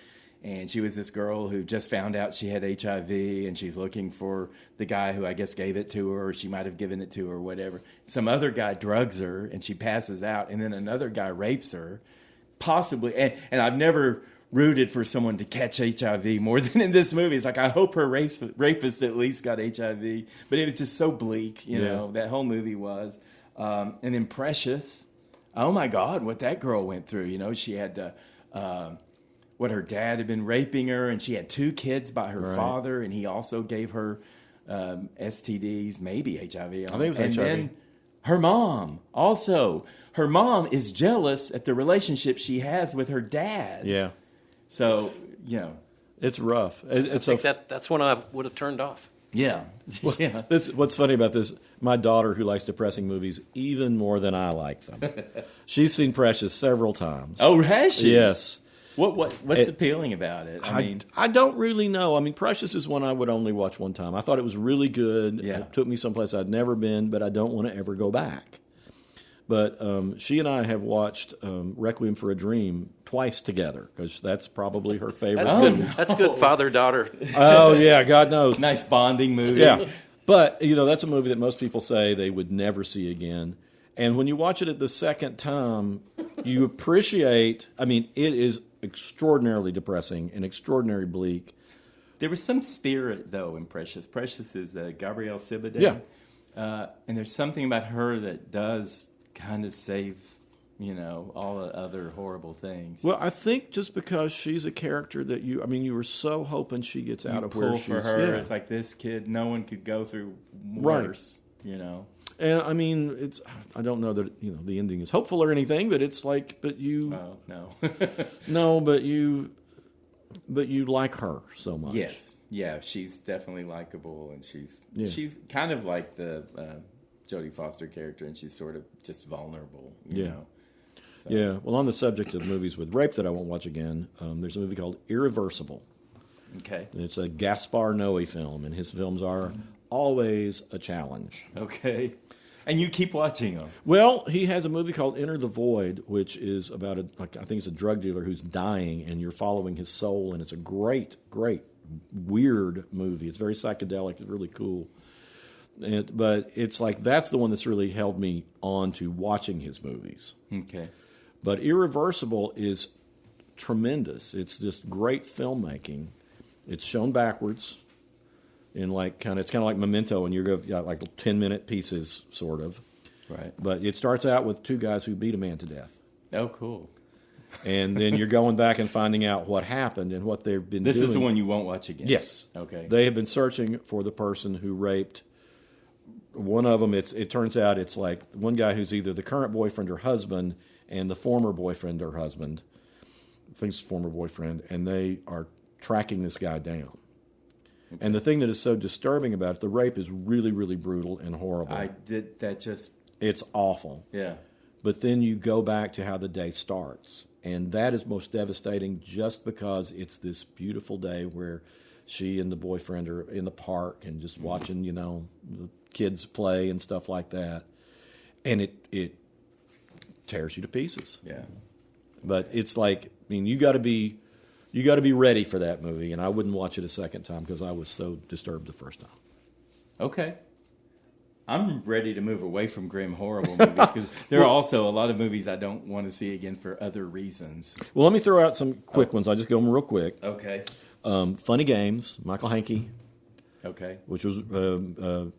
And she was this girl who just found out she had HIV, and she's looking for the guy who I guess gave it to her, or she might have given it to her, or whatever. Some other guy drugs her, and she passes out, and then another guy rapes her, possibly. And I've never rooted for someone to catch HIV more than in this movie. It's like, I hope her rapist at least got HIV. But it was just so bleak, that whole movie was. And then Precious, oh my God, what that girl went through. She had to... her dad had been raping her, and she had 2 kids by her father, and he also gave her STDs, maybe HIV. I think it was HIV. And then her mom also. Her mom is jealous at the relationship she has with her dad. Yeah. So, it's rough. That's when I would have turned off. Yeah. Yeah. What's funny about this, my daughter, who likes depressing movies even more than I like them, she's seen Precious several times. Oh, has she? Yes. What's appealing about it? I don't really know. I mean, Precious is one I would only watch one time. I thought it was really good. Yeah. It took me someplace I'd never been, but I don't want to ever go back. But she and I have watched Requiem for a Dream twice together, because that's probably her favorite. That's good. That's good father-daughter. Oh, yeah, God knows. Nice bonding movie. Yeah. But, that's a movie that most people say they would never see again. And when you watch it at the second time, you appreciate, it is extraordinarily depressing and extraordinarily bleak. There was some spirit, though, in Precious. Precious is Gabrielle Sibodeau. Yeah. And there's something about her that does kind of save, all the other horrible things. Well, I think just because she's a character that you were so hoping she gets out of where she's. For her, it's like this kid, no one could go through worse, And I don't know that the ending is hopeful or anything, but it's like, but you. Oh no. No, but you like her so much. Yes, yeah, she's definitely likable, and she's kind of like the Jodie Foster character, and she's sort of just vulnerable. You know? So. Yeah. Well, on the subject of movies with rape that I won't watch again, there's a movie called Irreversible. Okay. And it's a Gaspar Noé film, and his films are always a challenge. Okay. And you keep watching them. Well, he has a movie called Enter the Void, which is about I think it's a drug dealer who's dying, and you're following his soul, and it's a great, great weird movie. It's very psychedelic. It's really cool. But it's like that's the one that's really held me on to watching his movies. Okay. But Irreversible is tremendous. It's just great filmmaking. It's shown backwards in it's kind of like Memento, and you're got like 10-minute pieces, sort of. Right. But it starts out with two guys who beat a man to death. Oh, cool. And then you're going back and finding out what happened and what they've been doing. This is the one you won't watch again? Yes. Okay. They have been searching for the person who raped one of them. It turns out it's like one guy who's either the current boyfriend or husband and the former boyfriend or husband. I think it's former boyfriend. And they are tracking this guy down. Okay. And the thing that is so disturbing about it, the rape is really, really brutal and horrible. It's awful. Yeah. But then you go back to how the day starts. And that is most devastating just because it's this beautiful day where she and the boyfriend are in the park and just watching, the kids play and stuff like that. And it tears you to pieces. Yeah. But it's like, you got to be ready for that movie. And I wouldn't watch it a second time because I was so disturbed the first time. Okay. I'm ready to move away from grim, horrible movies because there are also a lot of movies I don't want to see again for other reasons. Well, let me throw out some quick ones. I'll just go them real quick. Okay. Funny Games, Michael Hanke. Okay. Which was an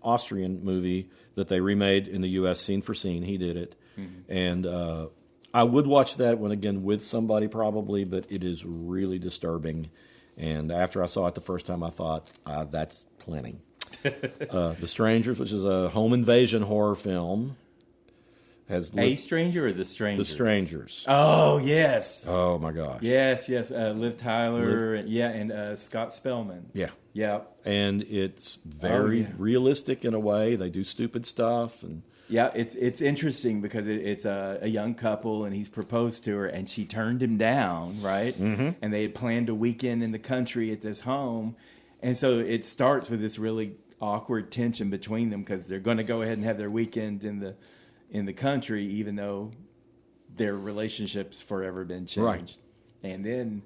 Austrian movie that they remade in the U.S. scene for scene. He did it. Mm-hmm. And I would watch that one again with somebody probably, but it is really disturbing. And after I saw it the first time, I thought, that's plenty. The Strangers, which is a home invasion horror film, has A Stranger or The Strangers? The Strangers. Oh yes. Oh my gosh. Yes. Liv Tyler. And Scott Spellman. Yeah. And it's very realistic in a way. They do stupid stuff and. Yeah, it's interesting because it's a young couple and he's proposed to her and she turned him down, right? Mm-hmm. And they had planned a weekend in the country at this home. And so it starts with this really awkward tension between them because they're going to go ahead and have their weekend in the country, even though their relationship's forever been changed. Right. And then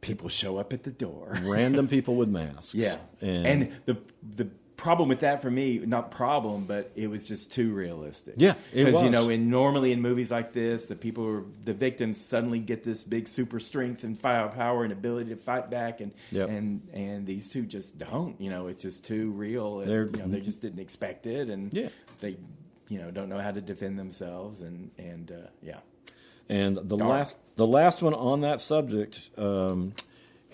people show up at the door. Random people with masks. Yeah. And the problem with that for me, not problem, but it was just too realistic. Yeah, it was. Because, normally in movies like this, the victims suddenly get this big super strength and firepower and ability to fight back, and these two just don't. It's just too real. And, they just didn't expect it, and they, don't know how to defend themselves, and. And the last one on that subject, and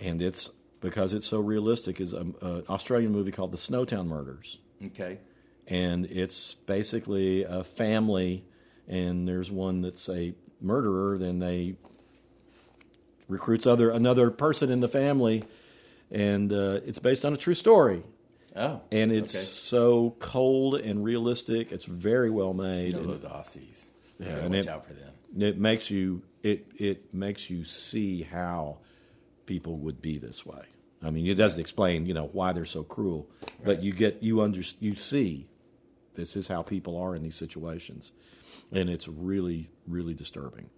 it's. Because it's so realistic, is an Australian movie called The Snowtown Murders. Okay. And it's basically a family, and there's one that's a murderer, then they recruits another person in the family, and it's based on a true story. Oh. And it's so cold and realistic. It's very well made. Those Aussies. Yeah, watch out for them. It makes you see how people would be this way. I mean, it doesn't explain, why they're so cruel, but you see, this is how people are in these situations, and it's really, really disturbing.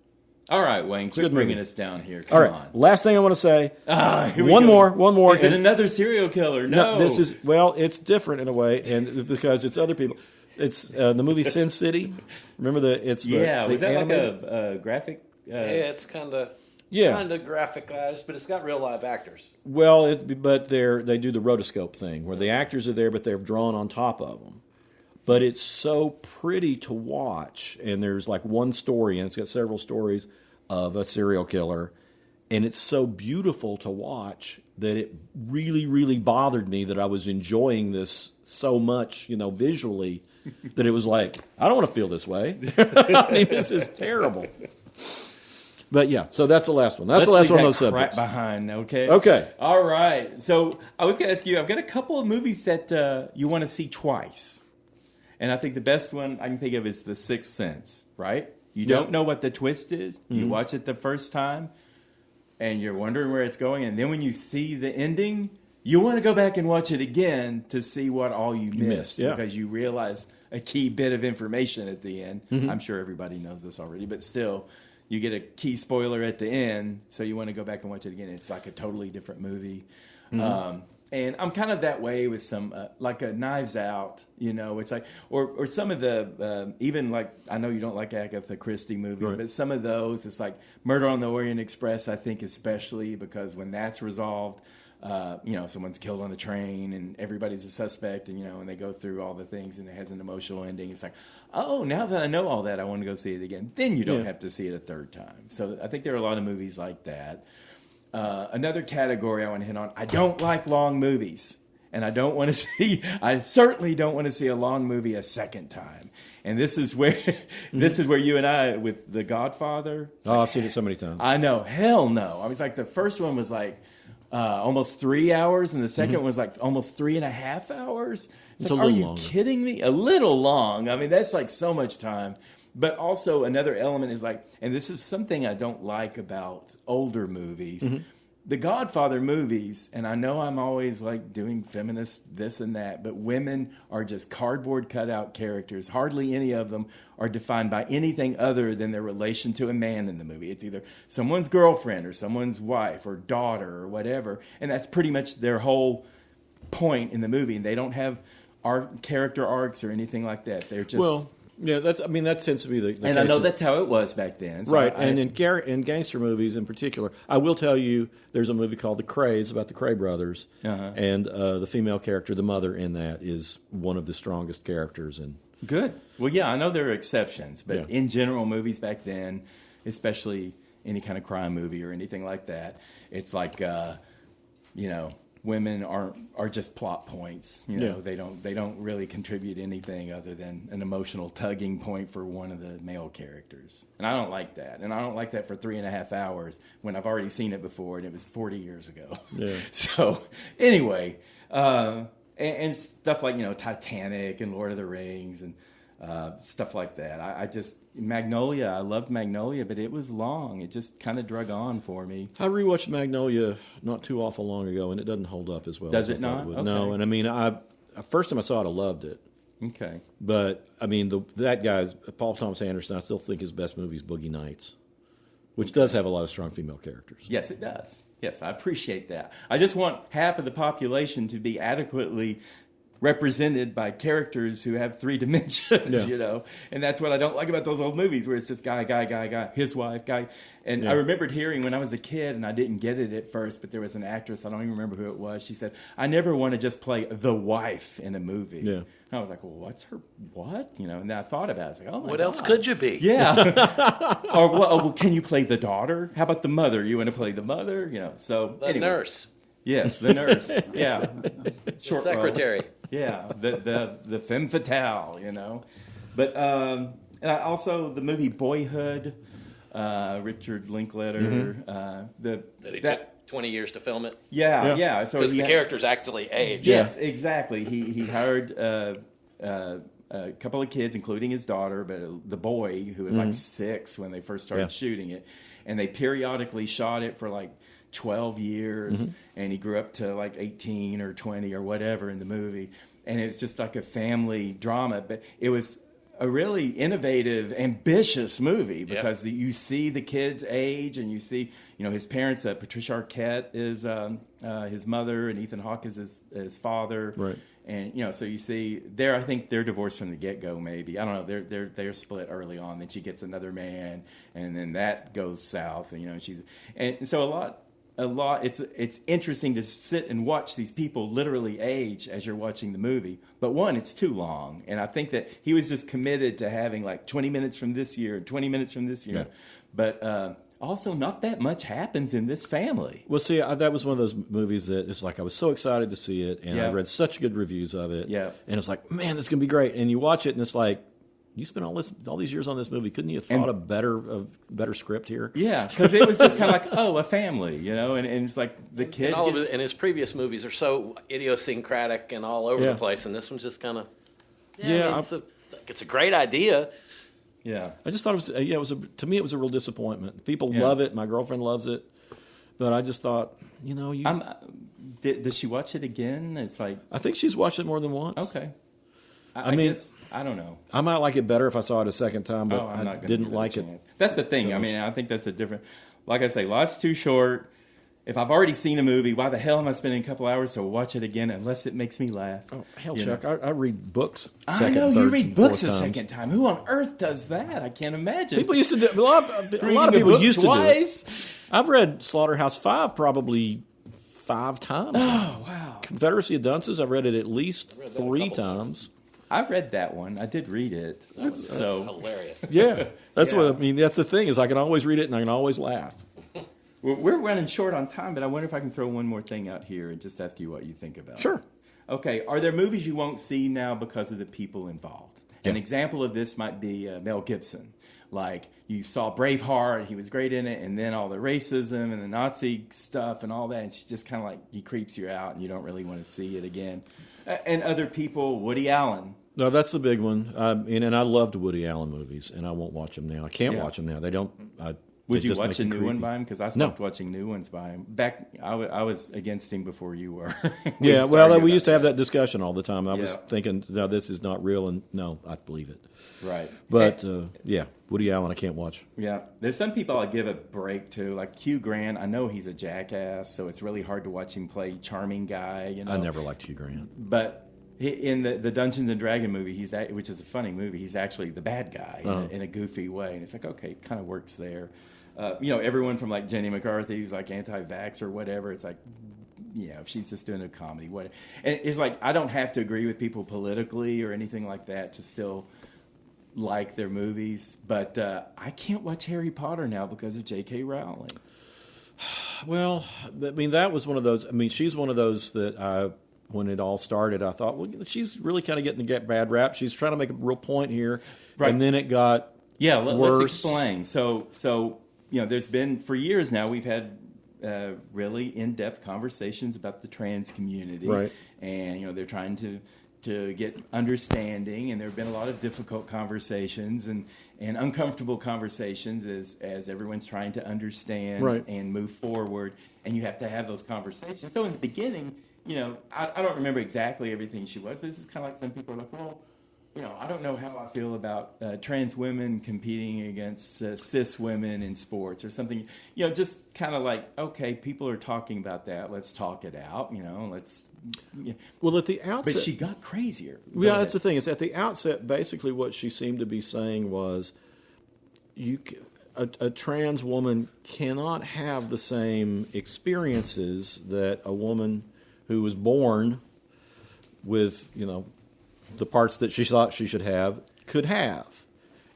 All right, Wayne, quit bringing us down here. Come All right, on. last thing I want to say. One more. Is it another serial killer? No. It's different in a way, and because it's other people. It's the movie Sin City. Remember was that like a graphic? It's kind of. Yeah, kind of graphicized, but it's got real live actors. Well, but they do the rotoscope thing where the actors are there, but they're drawn on top of them. But it's so pretty to watch, and there's like one story, and it's got several stories of a serial killer, and it's so beautiful to watch that it really, really bothered me that I was enjoying this so much, visually, that it was like, I don't want to feel this way. I mean, this is terrible. But so that's the last one. That's the last one of those subjects. Behind, okay? Okay. All right. So I was going to ask you, I've got a couple of movies that you want to see twice. And I think the best one I can think of is The Sixth Sense, right? You don't know what the twist is. Mm-hmm. You watch it the first time, and you're wondering where it's going. And then when you see the ending, you want to go back and watch it again to see what all you missed. Because you realize a key bit of information at the end. Mm-hmm. I'm sure everybody knows this already, but still... you get a key spoiler at the end, so you want to go back and watch it again. It's like a totally different movie. And I'm kind of that way with some, like a Knives Out, you know, it's like, or some of the, even like, I know you don't like Agatha Christie movies, but some of those, it's like Murder on the Orient Express, I think especially because when that's resolved, you know, someone's killed on a train and everybody's a suspect and, you know, and they go through all the things and it has an emotional ending. It's like, oh, now that I know all that, I want to go see it again. Then you don't have to see it a third time. So I think there are a lot of movies like that. Another category I want to hit on, I don't like long movies. And I certainly don't want to see a long movie a second time. And this is where you and I, with The Godfather. I've seen it so many times. I know, hell no. I was like, the first one was like almost 3 hours, and the second was like almost 3.5 hours. It's like, are you kidding me? A little long. I mean, that's like so much time. But also another element is like, and this is something I don't like about older movies. The Godfather movies, and I know I'm always like doing feminist this and that, but women are just cardboard cutout characters. Hardly any of them are defined by anything other than their relation to a man in the movie. It's either someone's girlfriend or someone's wife or daughter or whatever, and that's pretty much their whole point in the movie. And they don't have character arcs or anything like that. They're just... Yeah, that tends to be the and case. I know that's how it was back then. So right, and in gangster movies in particular, I will tell you there's a movie called The Krays about the Kray brothers, and the female character, the mother in that, is one of the strongest characters. And good. Well, yeah, I know there are exceptions, but in general, movies back then, especially any kind of crime movie or anything like that, it's like, you know, women are just plot points. You know, they don't really contribute anything other than an emotional tugging point for one of the male characters. And I don't like that. And I don't like that for 3.5 hours when I've already seen it before and it was 40 years ago. Yeah. So anyway, and stuff like, you know, Titanic and Lord of the Rings and stuff like that. I just Magnolia. I loved Magnolia, but it was long. It just kind of drug on for me. I rewatched Magnolia not too awful long ago, and it doesn't hold up as well. Does it not? Okay. No, and I mean, first time I saw it, I loved it. Okay, but I mean, that guy, Paul Thomas Anderson, I still think his best movie is Boogie Nights, which does have a lot of strong female characters. Yes, it does. Yes, I appreciate that. I just want half of the population to be adequately represented by characters who have three dimensions, you know, and that's what I don't like about those old movies where it's just guy, his wife, guy. And I remembered hearing when I was a kid, and I didn't get it at first, but there was an actress, I don't even remember who it was. She said, "I never want to just play the wife in a movie." Yeah. And I was like, "Well, what's her what?" You know, and then I thought about it. I was like, "Oh my what God. else could you be?" Yeah. Or well, can you play the daughter? How about the mother? You want to play the mother? You know, so the nurse. Yes, the nurse. Yeah, short secretary. Yeah, the femme fatale, you know. But and also the movie Boyhood, Richard Linklater. That took 20 years to film it. Yeah. So because the characters actually age. Yes, exactly. He hired a couple of kids, including his daughter, but the boy who was like 6 when they first started shooting it, and they periodically shot it for like 12 years, and he grew up to like 18 or 20 or whatever in the movie, and it's just like a family drama, but it was a really innovative, ambitious movie because you see the kids age, and you see, you know, his parents, Patricia Arquette is his mother, and Ethan Hawke is his father, right? And you know, so you see I think they're divorced from the get-go. Maybe, I don't know. They're split early on. Then she gets another man, and then that goes south. And you know, and so a lot. It's interesting to sit and watch these people literally age as you're watching the movie. But one, it's too long, and I think that he was just committed to having like 20 minutes from this year, 20 minutes from this year. Yeah. But also, not that much happens in this family. Well, see, that was one of those movies that it's like I was so excited to see it, and I read such good reviews of it. Yeah, and it's like, man, this is gonna be great. And you watch it, and it's like, you spent all these years on this movie. Couldn't you have thought of better script here? Yeah, because it was just kind of like, a family, you know, and it's like the kid. And his previous movies are so idiosyncratic and all over the place, and this one's just kind of it's a great idea. Yeah, I just thought it was to me it was a real disappointment. People love it. My girlfriend loves it, but I just thought, you know, does she watch it again? It's like I think she's watched it more than once. Okay. I mean, guess, I don't know. I might like it better if I saw it a second time, but I'm not I didn't like it. That's the thing. I mean, I think that's a different. Like I say, life's too short. If I've already seen a movie, why the hell am I spending a couple hours to watch it again unless it makes me laugh? Oh, hell, Chuck, I read books I know, you read books a second time. Who on earth does that? I can't imagine. People used to do, a lot of people used to do it. I've read Slaughterhouse-5 probably 5 times. Oh, wow. Confederacy of Dunces, I've read it at least 3 times. I read that one. I did read it. That's hilarious. Yeah. That's what I mean. That's the thing is I can always read it and I can always laugh. We're running short on time, but I wonder if I can throw one more thing out here and just ask you what you think about it. Sure. Okay. Are there movies you won't see now because of the people involved? Yeah. An example of this might be Mel Gibson. Like, you saw Braveheart, he was great in it, and then all the racism and the Nazi stuff and all that, and it's just kind of like he creeps you out and you don't really want to see it again. And other people, Woody Allen. No, that's the big one. And I loved Woody Allen movies, and I won't watch them now. I can't watch them now. They don't... Would you watch a new one by him? Because I stopped watching new ones by him. I was against him before you were. we used to have that discussion all the time. I was thinking, no, this is not real, and no, I believe it. Right. But, Woody Allen I can't watch. Yeah. There's some people I give a break to, like Hugh Grant. I know he's a jackass, so it's really hard to watch him play charming guy. You know? I never liked Hugh Grant. But in the Dungeons and Dragons movie, which is a funny movie, he's actually the bad guy in a goofy way. And it's like, okay, it kind of works there. Everyone from like Jenny McCarthy, who's like anti-vax or whatever, it's like, she's just doing a comedy. What? And it's like, I don't have to agree with people politically or anything like that to still like their movies. But I can't watch Harry Potter now because of J.K. Rowling. Well, I mean, that was one of those. I mean, she's one of those that when it all started, I thought, well, she's really kind of getting a bad rap. She's trying to make a real point here. Right. And then it got worse. Let's explain. So there's been, for years now, we've had really in-depth conversations about the trans community. Right. And, they're trying to get understanding, and there have been a lot of difficult conversations and uncomfortable conversations as everyone's trying to understand and move forward. And you have to have those conversations. So in the beginning, I don't remember exactly everything she was, but this is kind of like some people are like, well, I don't know how I feel about trans women competing against cis women in sports or something. Just kind of like, okay, people are talking about that. Let's talk it out. Let's. Yeah. Well, at the outset, but she got crazier. Yeah, that's the thing. Is at the outset, basically, what she seemed to be saying was, a trans woman cannot have the same experiences that a woman who was born with, the parts that she thought she should have could have.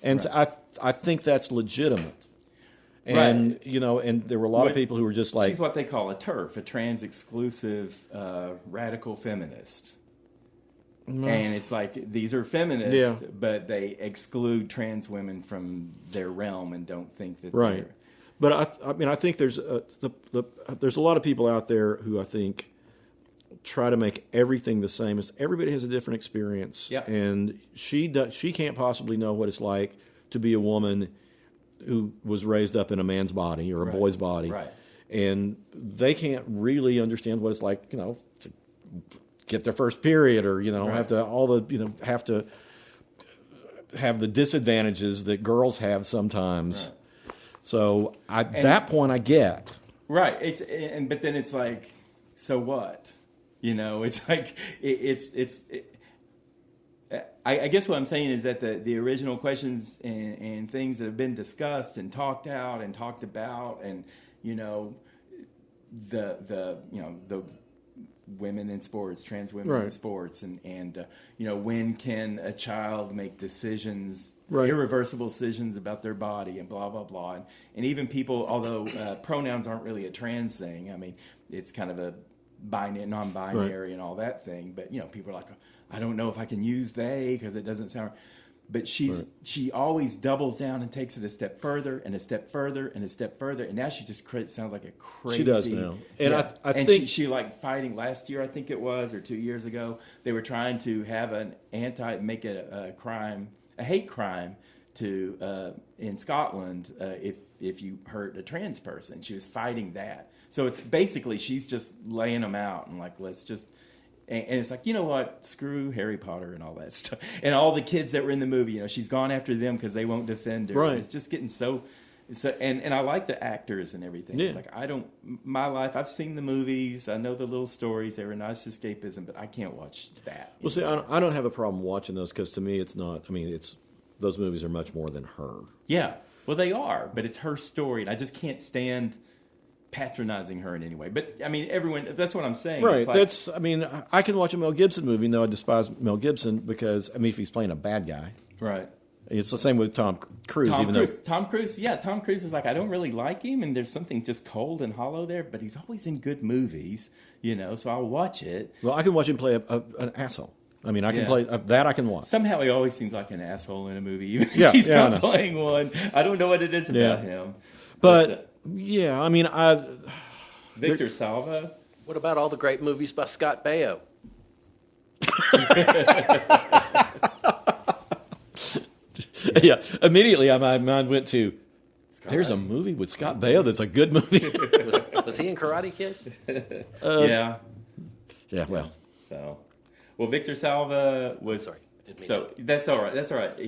And I think that's legitimate. And, and there were a lot of people who were just like... She's what they call a TERF, a trans-exclusive radical feminist. Mm-hmm. And it's like, these are feminists, but they exclude trans women from their realm and don't think that they're... But, I think there's a lot of people out there who I think try to make everything the same. As everybody has a different experience, and she can't possibly know what it's like to be a woman who was raised up in a man's body or a boy's body, and they can't really understand what it's like, to get their first period or have to have the disadvantages that girls have sometimes. So that point I get but then it's like, so what? It's like I guess what I'm saying is that the original questions and things that have been discussed and talked out and talked about, and the women in sports, trans women in sports, and when can a child make decisions, irreversible decisions about their body, and blah blah blah, and even people, although pronouns aren't really a trans thing. I mean, it's kind of a non-binary and all that thing, but people are like, I don't know if I can use they because it doesn't sound. But she always doubles down and takes it a step further and a step further and a step further, and now she just sounds like a crazy. She does now, and I think she like fighting last year, I think it was, or 2 years ago. They were trying to have make it a hate crime to in Scotland if you hurt a trans person. She was fighting that. So it's basically she's just laying them out and like, let's just. And it's like, you know what? Screw Harry Potter and all that stuff. And all the kids that were in the movie, you know, she's gone after them because they won't defend her. Right. It's just getting so and I like the actors and everything. Yeah. It's like, my life, I've seen the movies. I know the little stories. They were nice escapism, but I can't watch that. Well, see, I don't have a problem watching those because to me it's not, I mean, those movies are much more than her. Yeah. Well, they are, but it's her story, and I just can't stand patronizing her in any way. But, I mean, that's what I'm saying. Right. It's like, I mean, I can watch a Mel Gibson movie, even though I despise Mel Gibson, because, I mean, if he's playing a bad guy. right. It's the same with Tom Cruise. Tom Cruise is like, I don't really like him, and there's something just cold and hollow there, but he's always in good movies, you know, so I'll watch it. Well, I can watch him play an asshole. I mean, I can play that. I can watch. Somehow he always seems like an asshole in a movie, even Yeah, if he's yeah, not playing one. I don't know what it is about him. But yeah, I mean, Victor Salva. What about all the great movies by Scott Baio? Yeah, immediately my mind went to, there's a movie with Scott Baio that's a good movie. Was he in Karate Kid? Yeah. Yeah, well. So, Victor Salva was. Sorry, I didn't mean So that's all right. That's all right.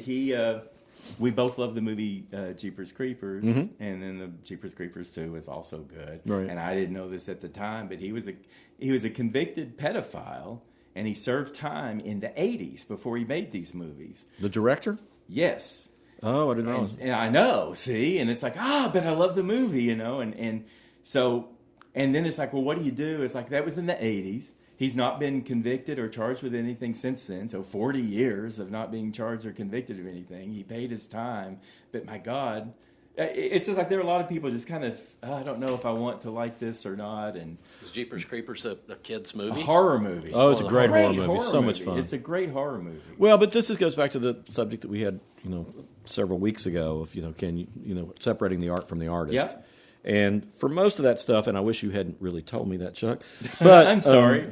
We both love the movie Jeepers Creepers, and then the Jeepers Creepers 2 was also good. Right. And I didn't know this at the time, but he was a convicted pedophile, and he served time in the 80s before he made these movies. The director? Yes. Oh, I didn't know. And I know, see, and it's like, but I love the movie, you know, and so, and then it's like, well, what do you do? It's like, that was in the 80s. He's not been convicted or charged with anything since then. So 40 years of not being charged or convicted of anything. He paid his time. But my God, it's just like there are a lot of people just kind of, I don't know if I want to like this or not. And Is Jeepers Creepers a kid's movie? a horror movie. Oh, it's a great horror movie. So much fun. It's a great horror movie. Well, but this goes back to the subject that we had, you know, several weeks ago of, you know, separating the art from the artist. Yeah. And for most of that stuff, and I wish you hadn't really told me that, Chuck. But I'm sorry.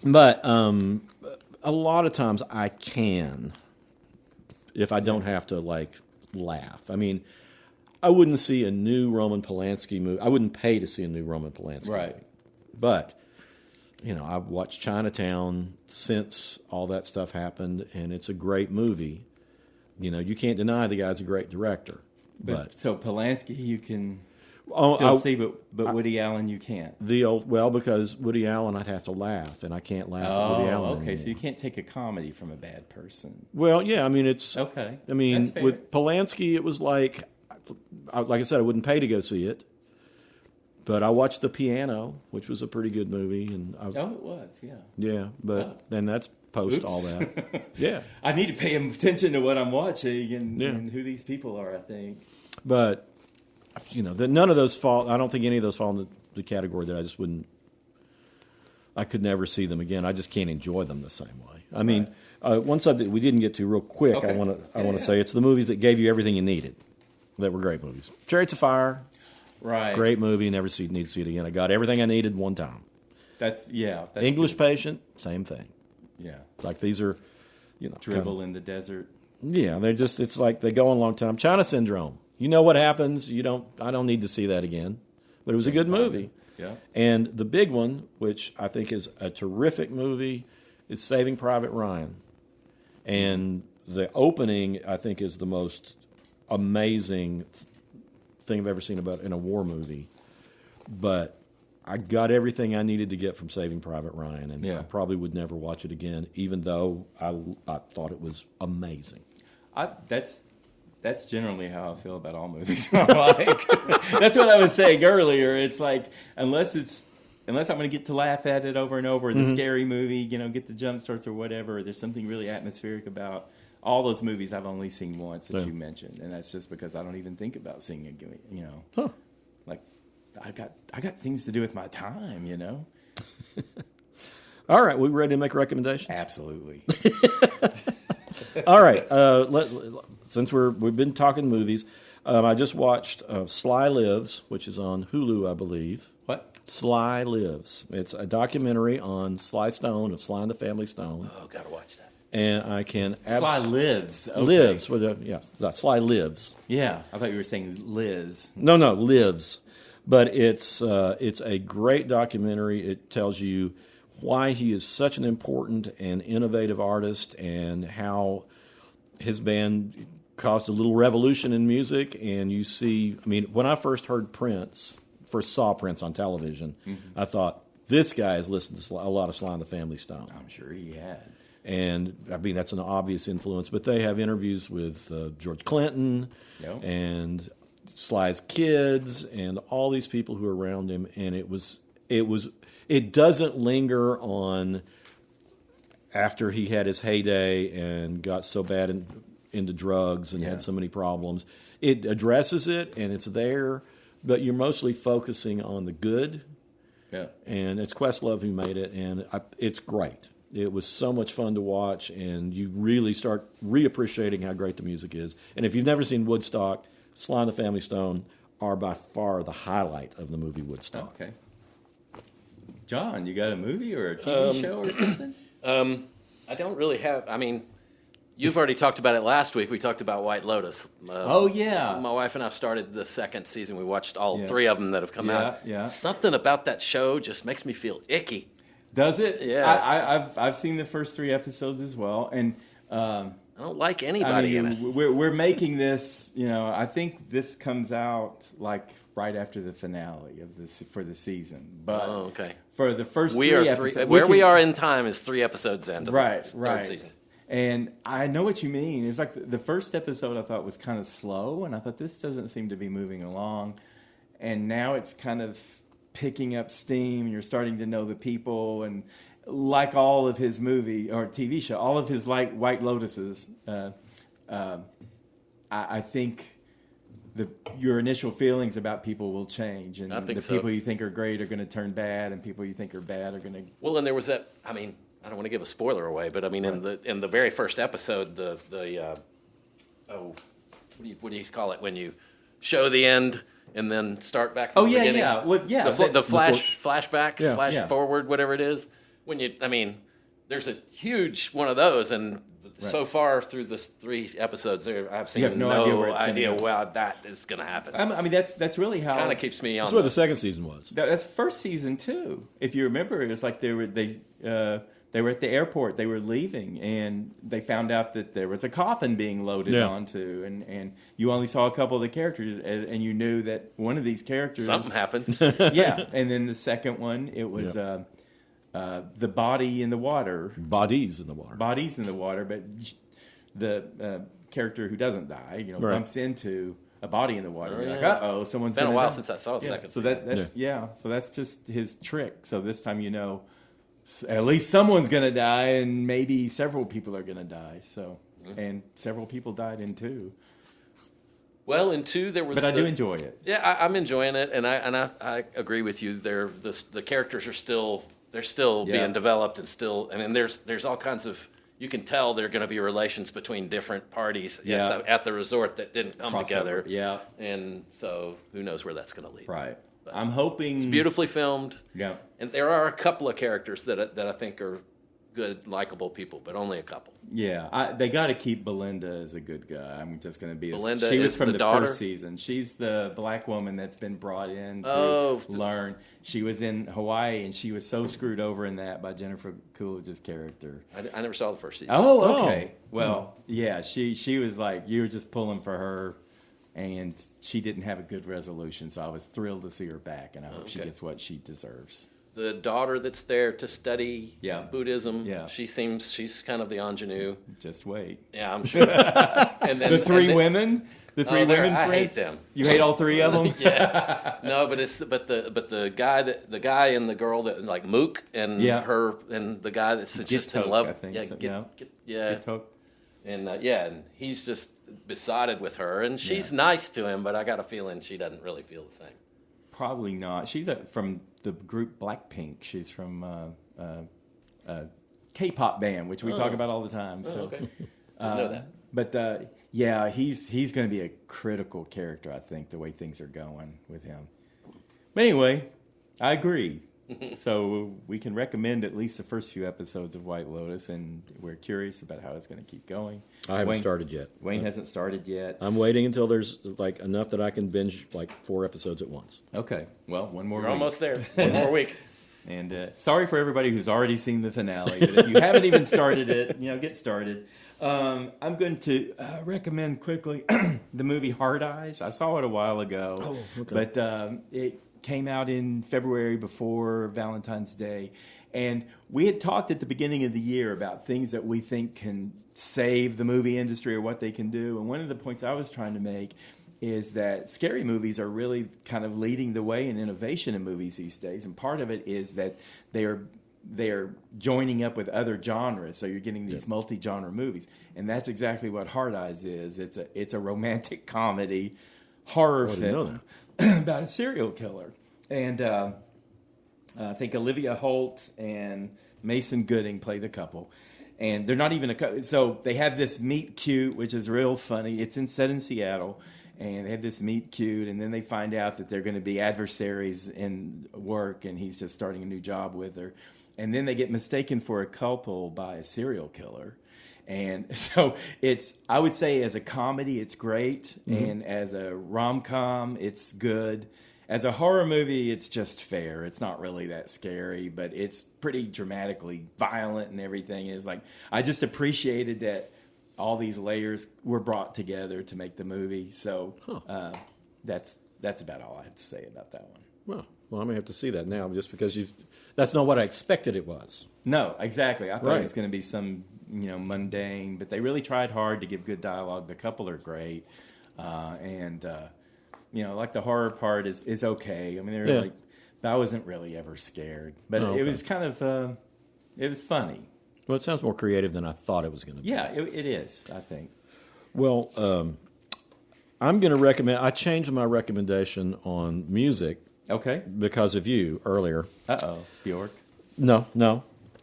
But a lot of times I can, if I don't have to, like, laugh. I mean, I wouldn't see a new Roman Polanski movie. I wouldn't pay to see a new Roman Polanski Right. movie. But, you know, I've watched Chinatown since all that stuff happened, and it's a great movie. You know, you can't deny the guy's a great director. But So Polanski you can still see, but Woody Allen you can't. Because Woody Allen I'd have to laugh, and I can't laugh at Woody Allen okay. anymore. So you can't take a comedy from a bad person. Well, yeah, I mean, it's... Okay. I mean, That's fair. with Polanski, it was like I said, I wouldn't pay to go see it. But I watched The Piano, which was a pretty good movie. And it was, yeah. Yeah, but then that's post all that. Yeah. I need to pay attention to what I'm watching and who these people are, I think. But, you know, none of those fall... I don't think any of those fall in the category that I just wouldn't... I could never see them again. I just can't enjoy them the same way. I mean, one subject we didn't get to real quick, Okay. I want to say, it's the movies that gave you everything you needed. That were great movies. Chariots of Fire, Right. great movie. Never need to see it again. I got everything I needed one time. That's English good. Patient, same thing. Yeah. Like these are, you know, Dribble in the desert. yeah, they're just. It's like they go on a long time. China Syndrome. You know what happens. I don't need to see that again. But it was a good movie. Yeah. And the big one, which I think is a terrific movie, is Saving Private Ryan. And the opening, I think, is the most amazing thing I've ever seen in a war movie. But I got everything I needed to get from Saving Private Ryan, and I probably would never watch it again, even though I thought it was amazing. That's generally how I feel about all movies I like. That's what I was saying earlier. It's like unless I'm going to get to laugh at it over and over, the scary movie, you know, get the jump starts or whatever. There's something really atmospheric about all those movies. I've only seen once that you mentioned, and that's just because I don't even think about seeing it. You know, like I got things to do with my time. You know. All right, we ready to make recommendations? Absolutely. All right. Since we've been talking movies, I just watched Sly Lives, which is on Hulu, I believe. What? Sly Lives. It's a documentary on Sly Stone, of Sly and the Family Stone. Oh, gotta watch that. And I can... Sly Lives. Okay. Lives. Sly Lives. Yeah, I thought you were saying Liz. No, Lives. But it's a great documentary. It tells you why he is such an important and innovative artist, and how his band caused a little revolution in music. And you see, I mean, when I first saw Prince on television, I thought, this guy has listened to a lot of Sly and the Family Stone. I'm sure he had. And I mean, that's an obvious influence. But they have interviews with George Clinton and Sly's kids and all these people who are around him. And it doesn't linger on after he had his heyday and got so bad into drugs and had so many problems. It addresses it, and it's there, but you're mostly focusing on the good. Yeah. And it's Questlove who made it, and it's great. It was so much fun to watch, and you really start reappreciating how great the music is. And if you've never seen Woodstock, Sly and the Family Stone are by far the highlight of the movie Woodstock. Okay. John, you got a movie or a TV show or something? I don't really have. I mean, you've already talked about it last week. We talked about White Lotus. Oh, yeah. My wife and I have started the second season. We watched all three of them that have come out. Yeah. Something about that show just makes me feel icky. Does it? Yeah. I've seen the first 3 episodes as well, and I don't like anybody in it. We're making this. I think this comes out like right after the finale of this for the season. But okay. For the first we 3 are episodes, we are in time is 3 episodes into the third season. And I know what you mean. It's like the first episode I thought was kind of slow, and I thought this doesn't seem to be moving along. And now it's kind of picking up steam. You're starting to know the people, and like all of his movie or TV show, all of his like White Lotuses, I think your initial feelings about people will change, and people you think are great are going to turn bad, and people you think are bad are going to. Well, and there was that. I mean, I don't want to give a spoiler away, but I mean, in the very first episode, what do you call it when you show the end and then start back from the beginning? The flashback, flash forward, whatever it is. There's a huge one of those, and so far through the 3 episodes, I've seen no idea how that is going to happen. I mean, that's really how kind of keeps me on. That's what the second season was. That's first season too. If you remember, it was like they were at the airport. They were leaving, and they found out that there was a coffin being loaded onto, and you only saw a couple of the characters, and you knew that one of these characters something happened. And then the second one, it was the body in the water. Bodies in the water. Bodies in the water, but the character who doesn't die, bumps into a body in the water. You're like, uh-oh, someone's been a while die. since I saw the second. So so that's just his trick. So this time at least someone's going to die, and maybe several people are going to die. So, and several people died in 2. Well, in 2 there was. But I do enjoy it. Yeah, I'm enjoying it, and I agree with you. The characters are still being developed, and still. I mean, there's all kinds of. You can tell there are going to be relations between different parties at the resort that didn't come together. Yeah, and so who knows where that's going to lead. Right. But I'm hoping it's beautifully filmed. Yeah, and there are a couple of characters that I think are good, likable people, but only a couple. Yeah, they got to keep Belinda as a good guy. I'm just going to be. Belinda she was from the daughter? First season. She's the black woman that's been brought in to learn. She was in Hawaii, and she was so screwed over in that by Jennifer Coolidge's character. I never saw the first season. Oh, okay. Well, yeah, she was like, you were just pulling for her, and she didn't have a good resolution. So I was thrilled to see her back, and I hope she gets what she deserves. The daughter that's there to study Buddhism, she's kind of the ingenue. Just wait. Yeah, I'm sure. And then the 3 women, women. I friends? hate them. You hate all 3 of them? Yeah. No, but the guy and the girl that like Mook and her and the guy that's just in love. I think Get hooked. And and he's just besotted with her, and she's nice to him, but I got a feeling she doesn't really feel the same. Probably not. She's from the group Blackpink. She's from a K-pop band, which we talk about all the time. So, okay. Didn't know that. But he's going to be a critical character, I think, the way things are going with him. But anyway, I agree. So we can recommend at least the first few episodes of White Lotus, and we're curious about how it's going to keep going. I haven't started yet. Wayne hasn't started yet. I'm waiting until there's like enough that I can binge like 4 episodes at once. Okay. Well, one more We're week. almost there. One more week. And sorry for everybody who's already seen the finale, but if you haven't even started it, get started. I'm going to recommend quickly the movie Hard Eyes. I saw it a while ago, but it came out in February before Valentine's Day. And we had talked at the beginning of the year about things that we think can save the movie industry or what they can do. And one of the points I was trying to make is that scary movies are really kind of leading the way in innovation in movies these days. And part of it is that they are joining up with other genres. So you're getting these multi-genre movies. And that's exactly what Hard Eyes is. It's a romantic comedy horror film about a serial killer. And I think Olivia Holt and Mason Gooding play the couple. And they're not even a couple. So they have this meet cute, which is real funny. It's set in Seattle. And they have this meet cute, and then they find out that they're going to be adversaries in work, and he's just starting a new job with her. And then they get mistaken for a couple by a serial killer. And so I would say as a comedy, it's great. Mm-hmm. And as a rom-com, it's good. As a horror movie, it's just fair. It's not really that scary, but it's pretty dramatically violent and everything. It's like, I just appreciated that all these layers were brought together to make the movie. So that's about all I have to say about that one. Well, I may have to see that now just because that's not what I expected it was. No, exactly. I thought it was going to be some, mundane, but they really tried hard to give good dialogue. The couple are great. And like the horror part is okay. I mean, they're I wasn't really ever scared, but it was kind of, it was funny. Well, it sounds more creative than I thought it was going to be. Yeah, it is, I think. Well, I'm going to recommend... I changed my recommendation on music. Okay. Because of you earlier. Uh-oh. Bjork? No.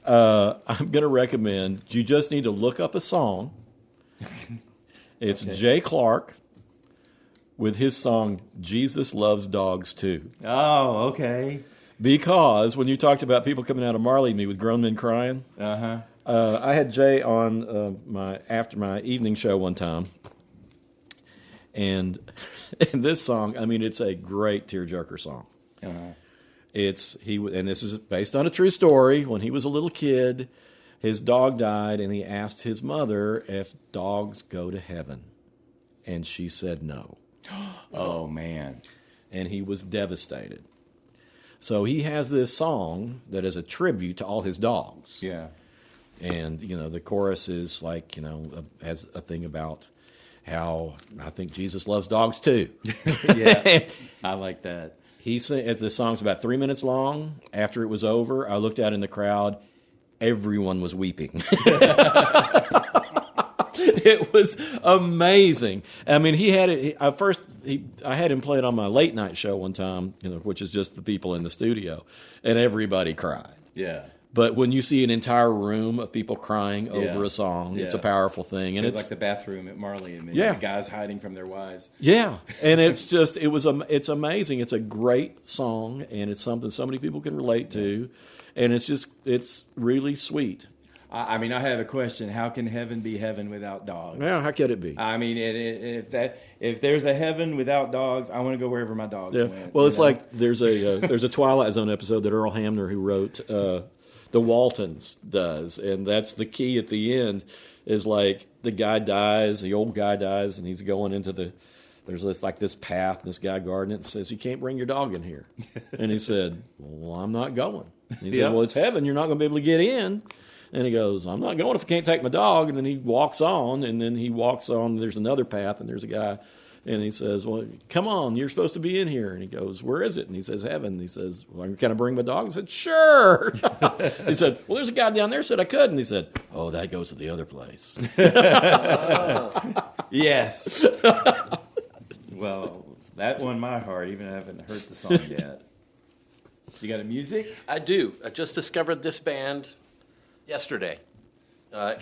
I'm going to recommend... You just need to look up a song. It's Jay Clark with his song, Jesus Loves Dogs Too. Oh, okay. Because when you talked about people coming out of Marley and Me with grown men crying, I had Jay on after my evening show one time, and this song, I mean, it's a great tearjerker song. And this is based on a true story. When he was a little kid, his dog died, and he asked his mother if dogs go to heaven, and she said no. Oh man! And he was devastated. So he has this song that is a tribute to all his dogs. Yeah. And, the chorus is like, has a thing about how I think Jesus loves dogs too. Yeah. I like that. The song's about 3 minutes long. After it was over, I looked out in the crowd. Everyone was weeping. It was amazing. I mean, he had it. I had him play it on my late night show one time, which is just the people in the studio, and everybody cried. Yeah. But when you see an entire room of people crying over a song, it's a powerful thing. And it's like the bathroom at Marley and Me. Yeah. The guys hiding from their wives. Yeah. And it's amazing. It's a great song, and it's something so many people can relate to, and it's really sweet. I mean, I have a question. How can heaven be heaven without dogs? Yeah, how could it be? I mean, if there's a heaven without dogs, I want to go wherever my dogs went. Well, it's like there's a Twilight Zone episode that Earl Hamner, who wrote The Waltons, does, and that's the key at the end. Is like the old guy dies, and he's going into there's this path, this guy guarding it, and says, "You can't bring your dog in here." And he said, "Well, I'm not going." And he said, "Well, it's heaven. You're not going to be able to get in." And he goes, "I'm not going if I can't take my dog." And then he walks on, there's another path, and there's a guy, and he says, "Well, come on, you're supposed to be in here." And he goes, "Where is it?" And he says, "Heaven." And he says, "Well, can I bring my dog?" He said, "Sure." He said, "Well, there's a guy down there said I could." And he said, "Oh, that goes to the other place." Yes. Well, that won my heart, even if I haven't heard the song yet. You got a music? I do. I just discovered this band yesterday. I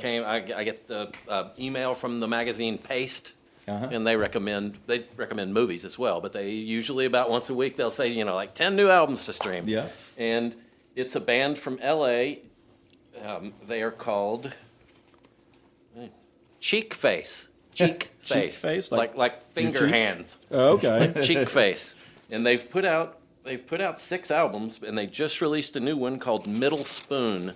get the email from the magazine Paste, and they recommend movies as well. But they usually about once a week they'll say like 10 new albums to stream. Yeah. And it's a band from L.A. They are called Cheek Face. Cheek Face. Face, like finger hands. Oh, okay. Cheek Face. And they've put out they've put out 6 albums, and they just released a new one called Middle Spoon.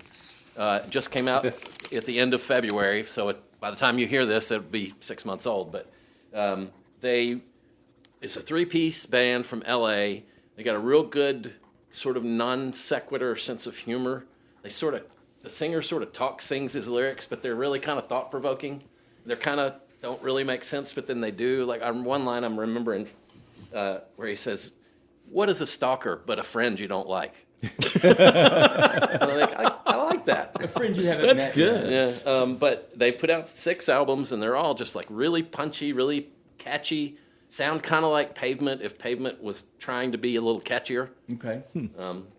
Just came out at the end of February, so by the time you hear this, it'll be 6 months old. But it's a 3-piece band from L.A. They got a real good sort of non sequitur sense of humor. The singer sort of sings his lyrics, but they're really kind of thought provoking. They're kind of don't really make sense, but then they do. Like one line I'm remembering where he says, "What is a stalker but a friend you don't like?" I like that. A friend you haven't met. That's good. Yeah, but they've put out 6 albums, and they're all just like really punchy, really catchy. Sound kind of like Pavement if Pavement was trying to be a little catchier. Okay.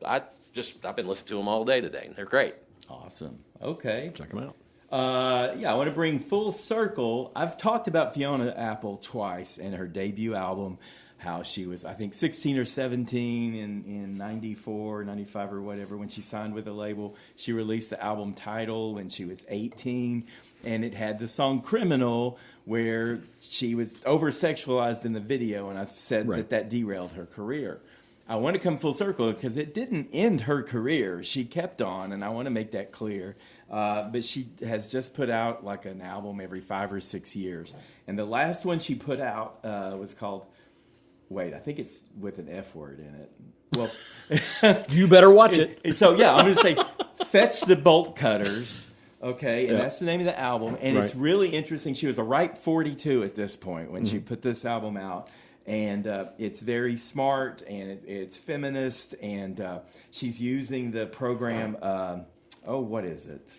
I've been listening to them all day today, and they're great. Awesome. Okay. Check them out. I want to bring full circle. I've talked about Fiona Apple twice and her debut album, how she was, I think, 16 or 17 in 94, 95 or whatever when she signed with the label. She released the album Title when she was 18, and it had the song Criminal, where she was over-sexualized in the video, and I've said that derailed her career. I want to come full circle because it didn't end her career. She kept on, and I want to make that clear. But she has just put out like an album every 5 or 6 years. And the last one she put out was called, I think it's with an F word in it. Well, you better watch it. So, I'm going to say Fetch the Bolt Cutters. Okay, and that's the name of the album. And it's really interesting. She was a ripe 42 at this point when she put this album out. And it's very smart, and it's feminist, and she's using the program, what is it?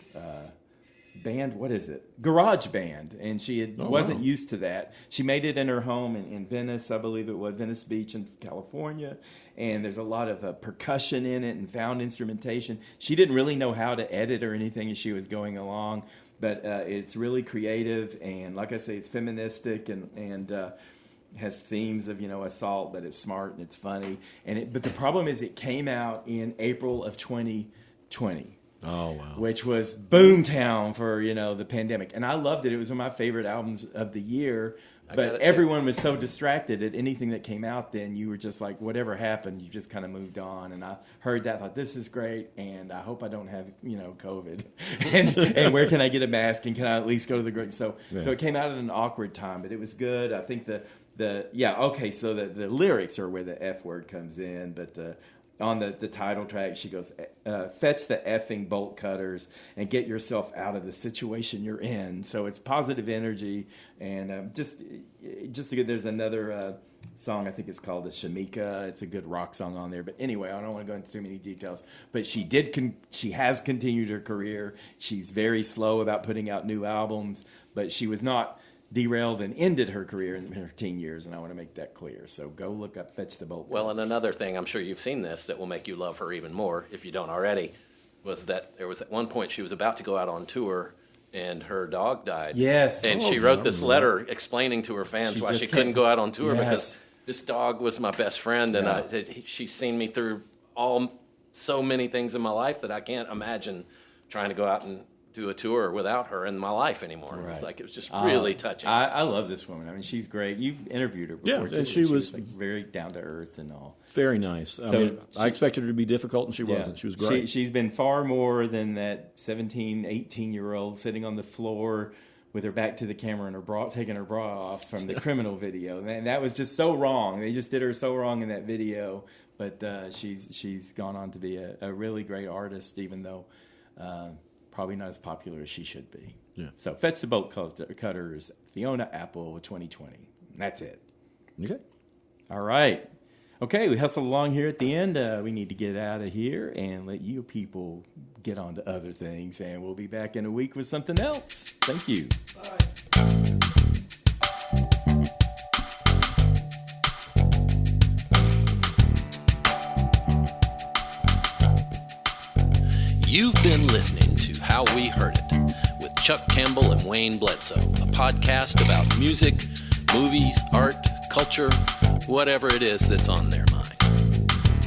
Garage Band. And she wasn't used to that. She made it in her home in Venice, I believe it was, Venice Beach in California. And there's a lot of percussion in it and found instrumentation. She didn't really know how to edit or anything as she was going along, but it's really creative. And like I say, it's feministic and has themes of, assault, but it's smart and it's funny. But the problem is it came out in April of 2020. Oh, wow. Which was boomtown for, the pandemic. And I loved it. It was one of my favorite albums of the year. But everyone was so distracted at anything that came out then. You were just like, whatever happened, you just kind of moved on. And I heard that, thought, this is great, and I hope I don't have, COVID. and where can I get a mask, and can I at least go to the grocery? So it came out at an awkward time, but it was good. I think so the lyrics are where the F word comes in, but on the title track, she goes, fetch the effing bolt cutters and get yourself out of the situation you're in. So it's positive energy, and just good. There's another song, I think it's called the Shamika. It's a good rock song on there. But anyway, I don't want to go into too many details. But she has continued her career. She's very slow about putting out new albums, but she was not derailed and ended her career in her teen years, and I want to make that clear. So go look up Fetch the Bolt. Well, and another thing, I'm sure you've seen this, that will make you love her even more, if you don't already, was that there was at one point she was about to go out on tour, and her dog died. Yes. And she wrote this letter explaining to her fans why she couldn't go out on tour, because this dog was my best friend, and she's seen me through so many things in my life that I can't imagine trying to go out and do a tour without her in my life anymore. Right. It was just really touching. I love this woman. I mean, she's great. You've interviewed her before, too. And she was like very down to earth and all. Very nice. I expected her to be difficult, and she wasn't. She was great. She's been far more than that 17, 18-year-old sitting on the floor with her back to the camera and her bra, taking her bra off from the Criminal video. And that was just so wrong. They just did her so wrong in that video. But she's gone on to be a really great artist, even though probably not as popular as she should be. Yeah. So Fetch the Bolt Cutters, Fiona Apple 2020. That's it. Okay. All right. Okay, we hustle along here at the end. We need to get out of here and let you people get on to other things. And we'll be back in a week with something else. Thank you. Bye. You've been listening to How We Heard It with Chuck Campbell and Wayne Bledsoe, a podcast about music, movies, art, culture, whatever it is that's on their mind.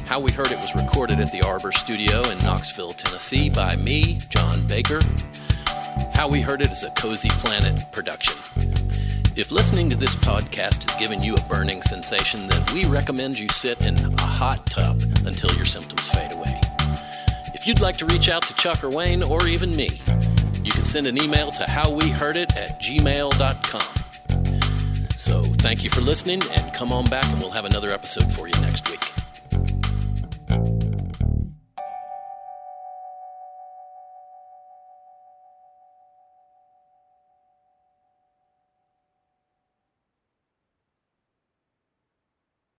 How We Heard It was recorded at the Arbor Studio in Knoxville, Tennessee by me, John Baker. How We Heard It is a Cozy Planet production. If listening to this podcast has given you a burning sensation, then we recommend you sit in a hot tub until your symptoms fade away. If you'd like to reach out to Chuck or Wayne, or even me, you can send an email to howweheardit@gmail.com. So thank you for listening, and come on back and we'll have another episode for you next week.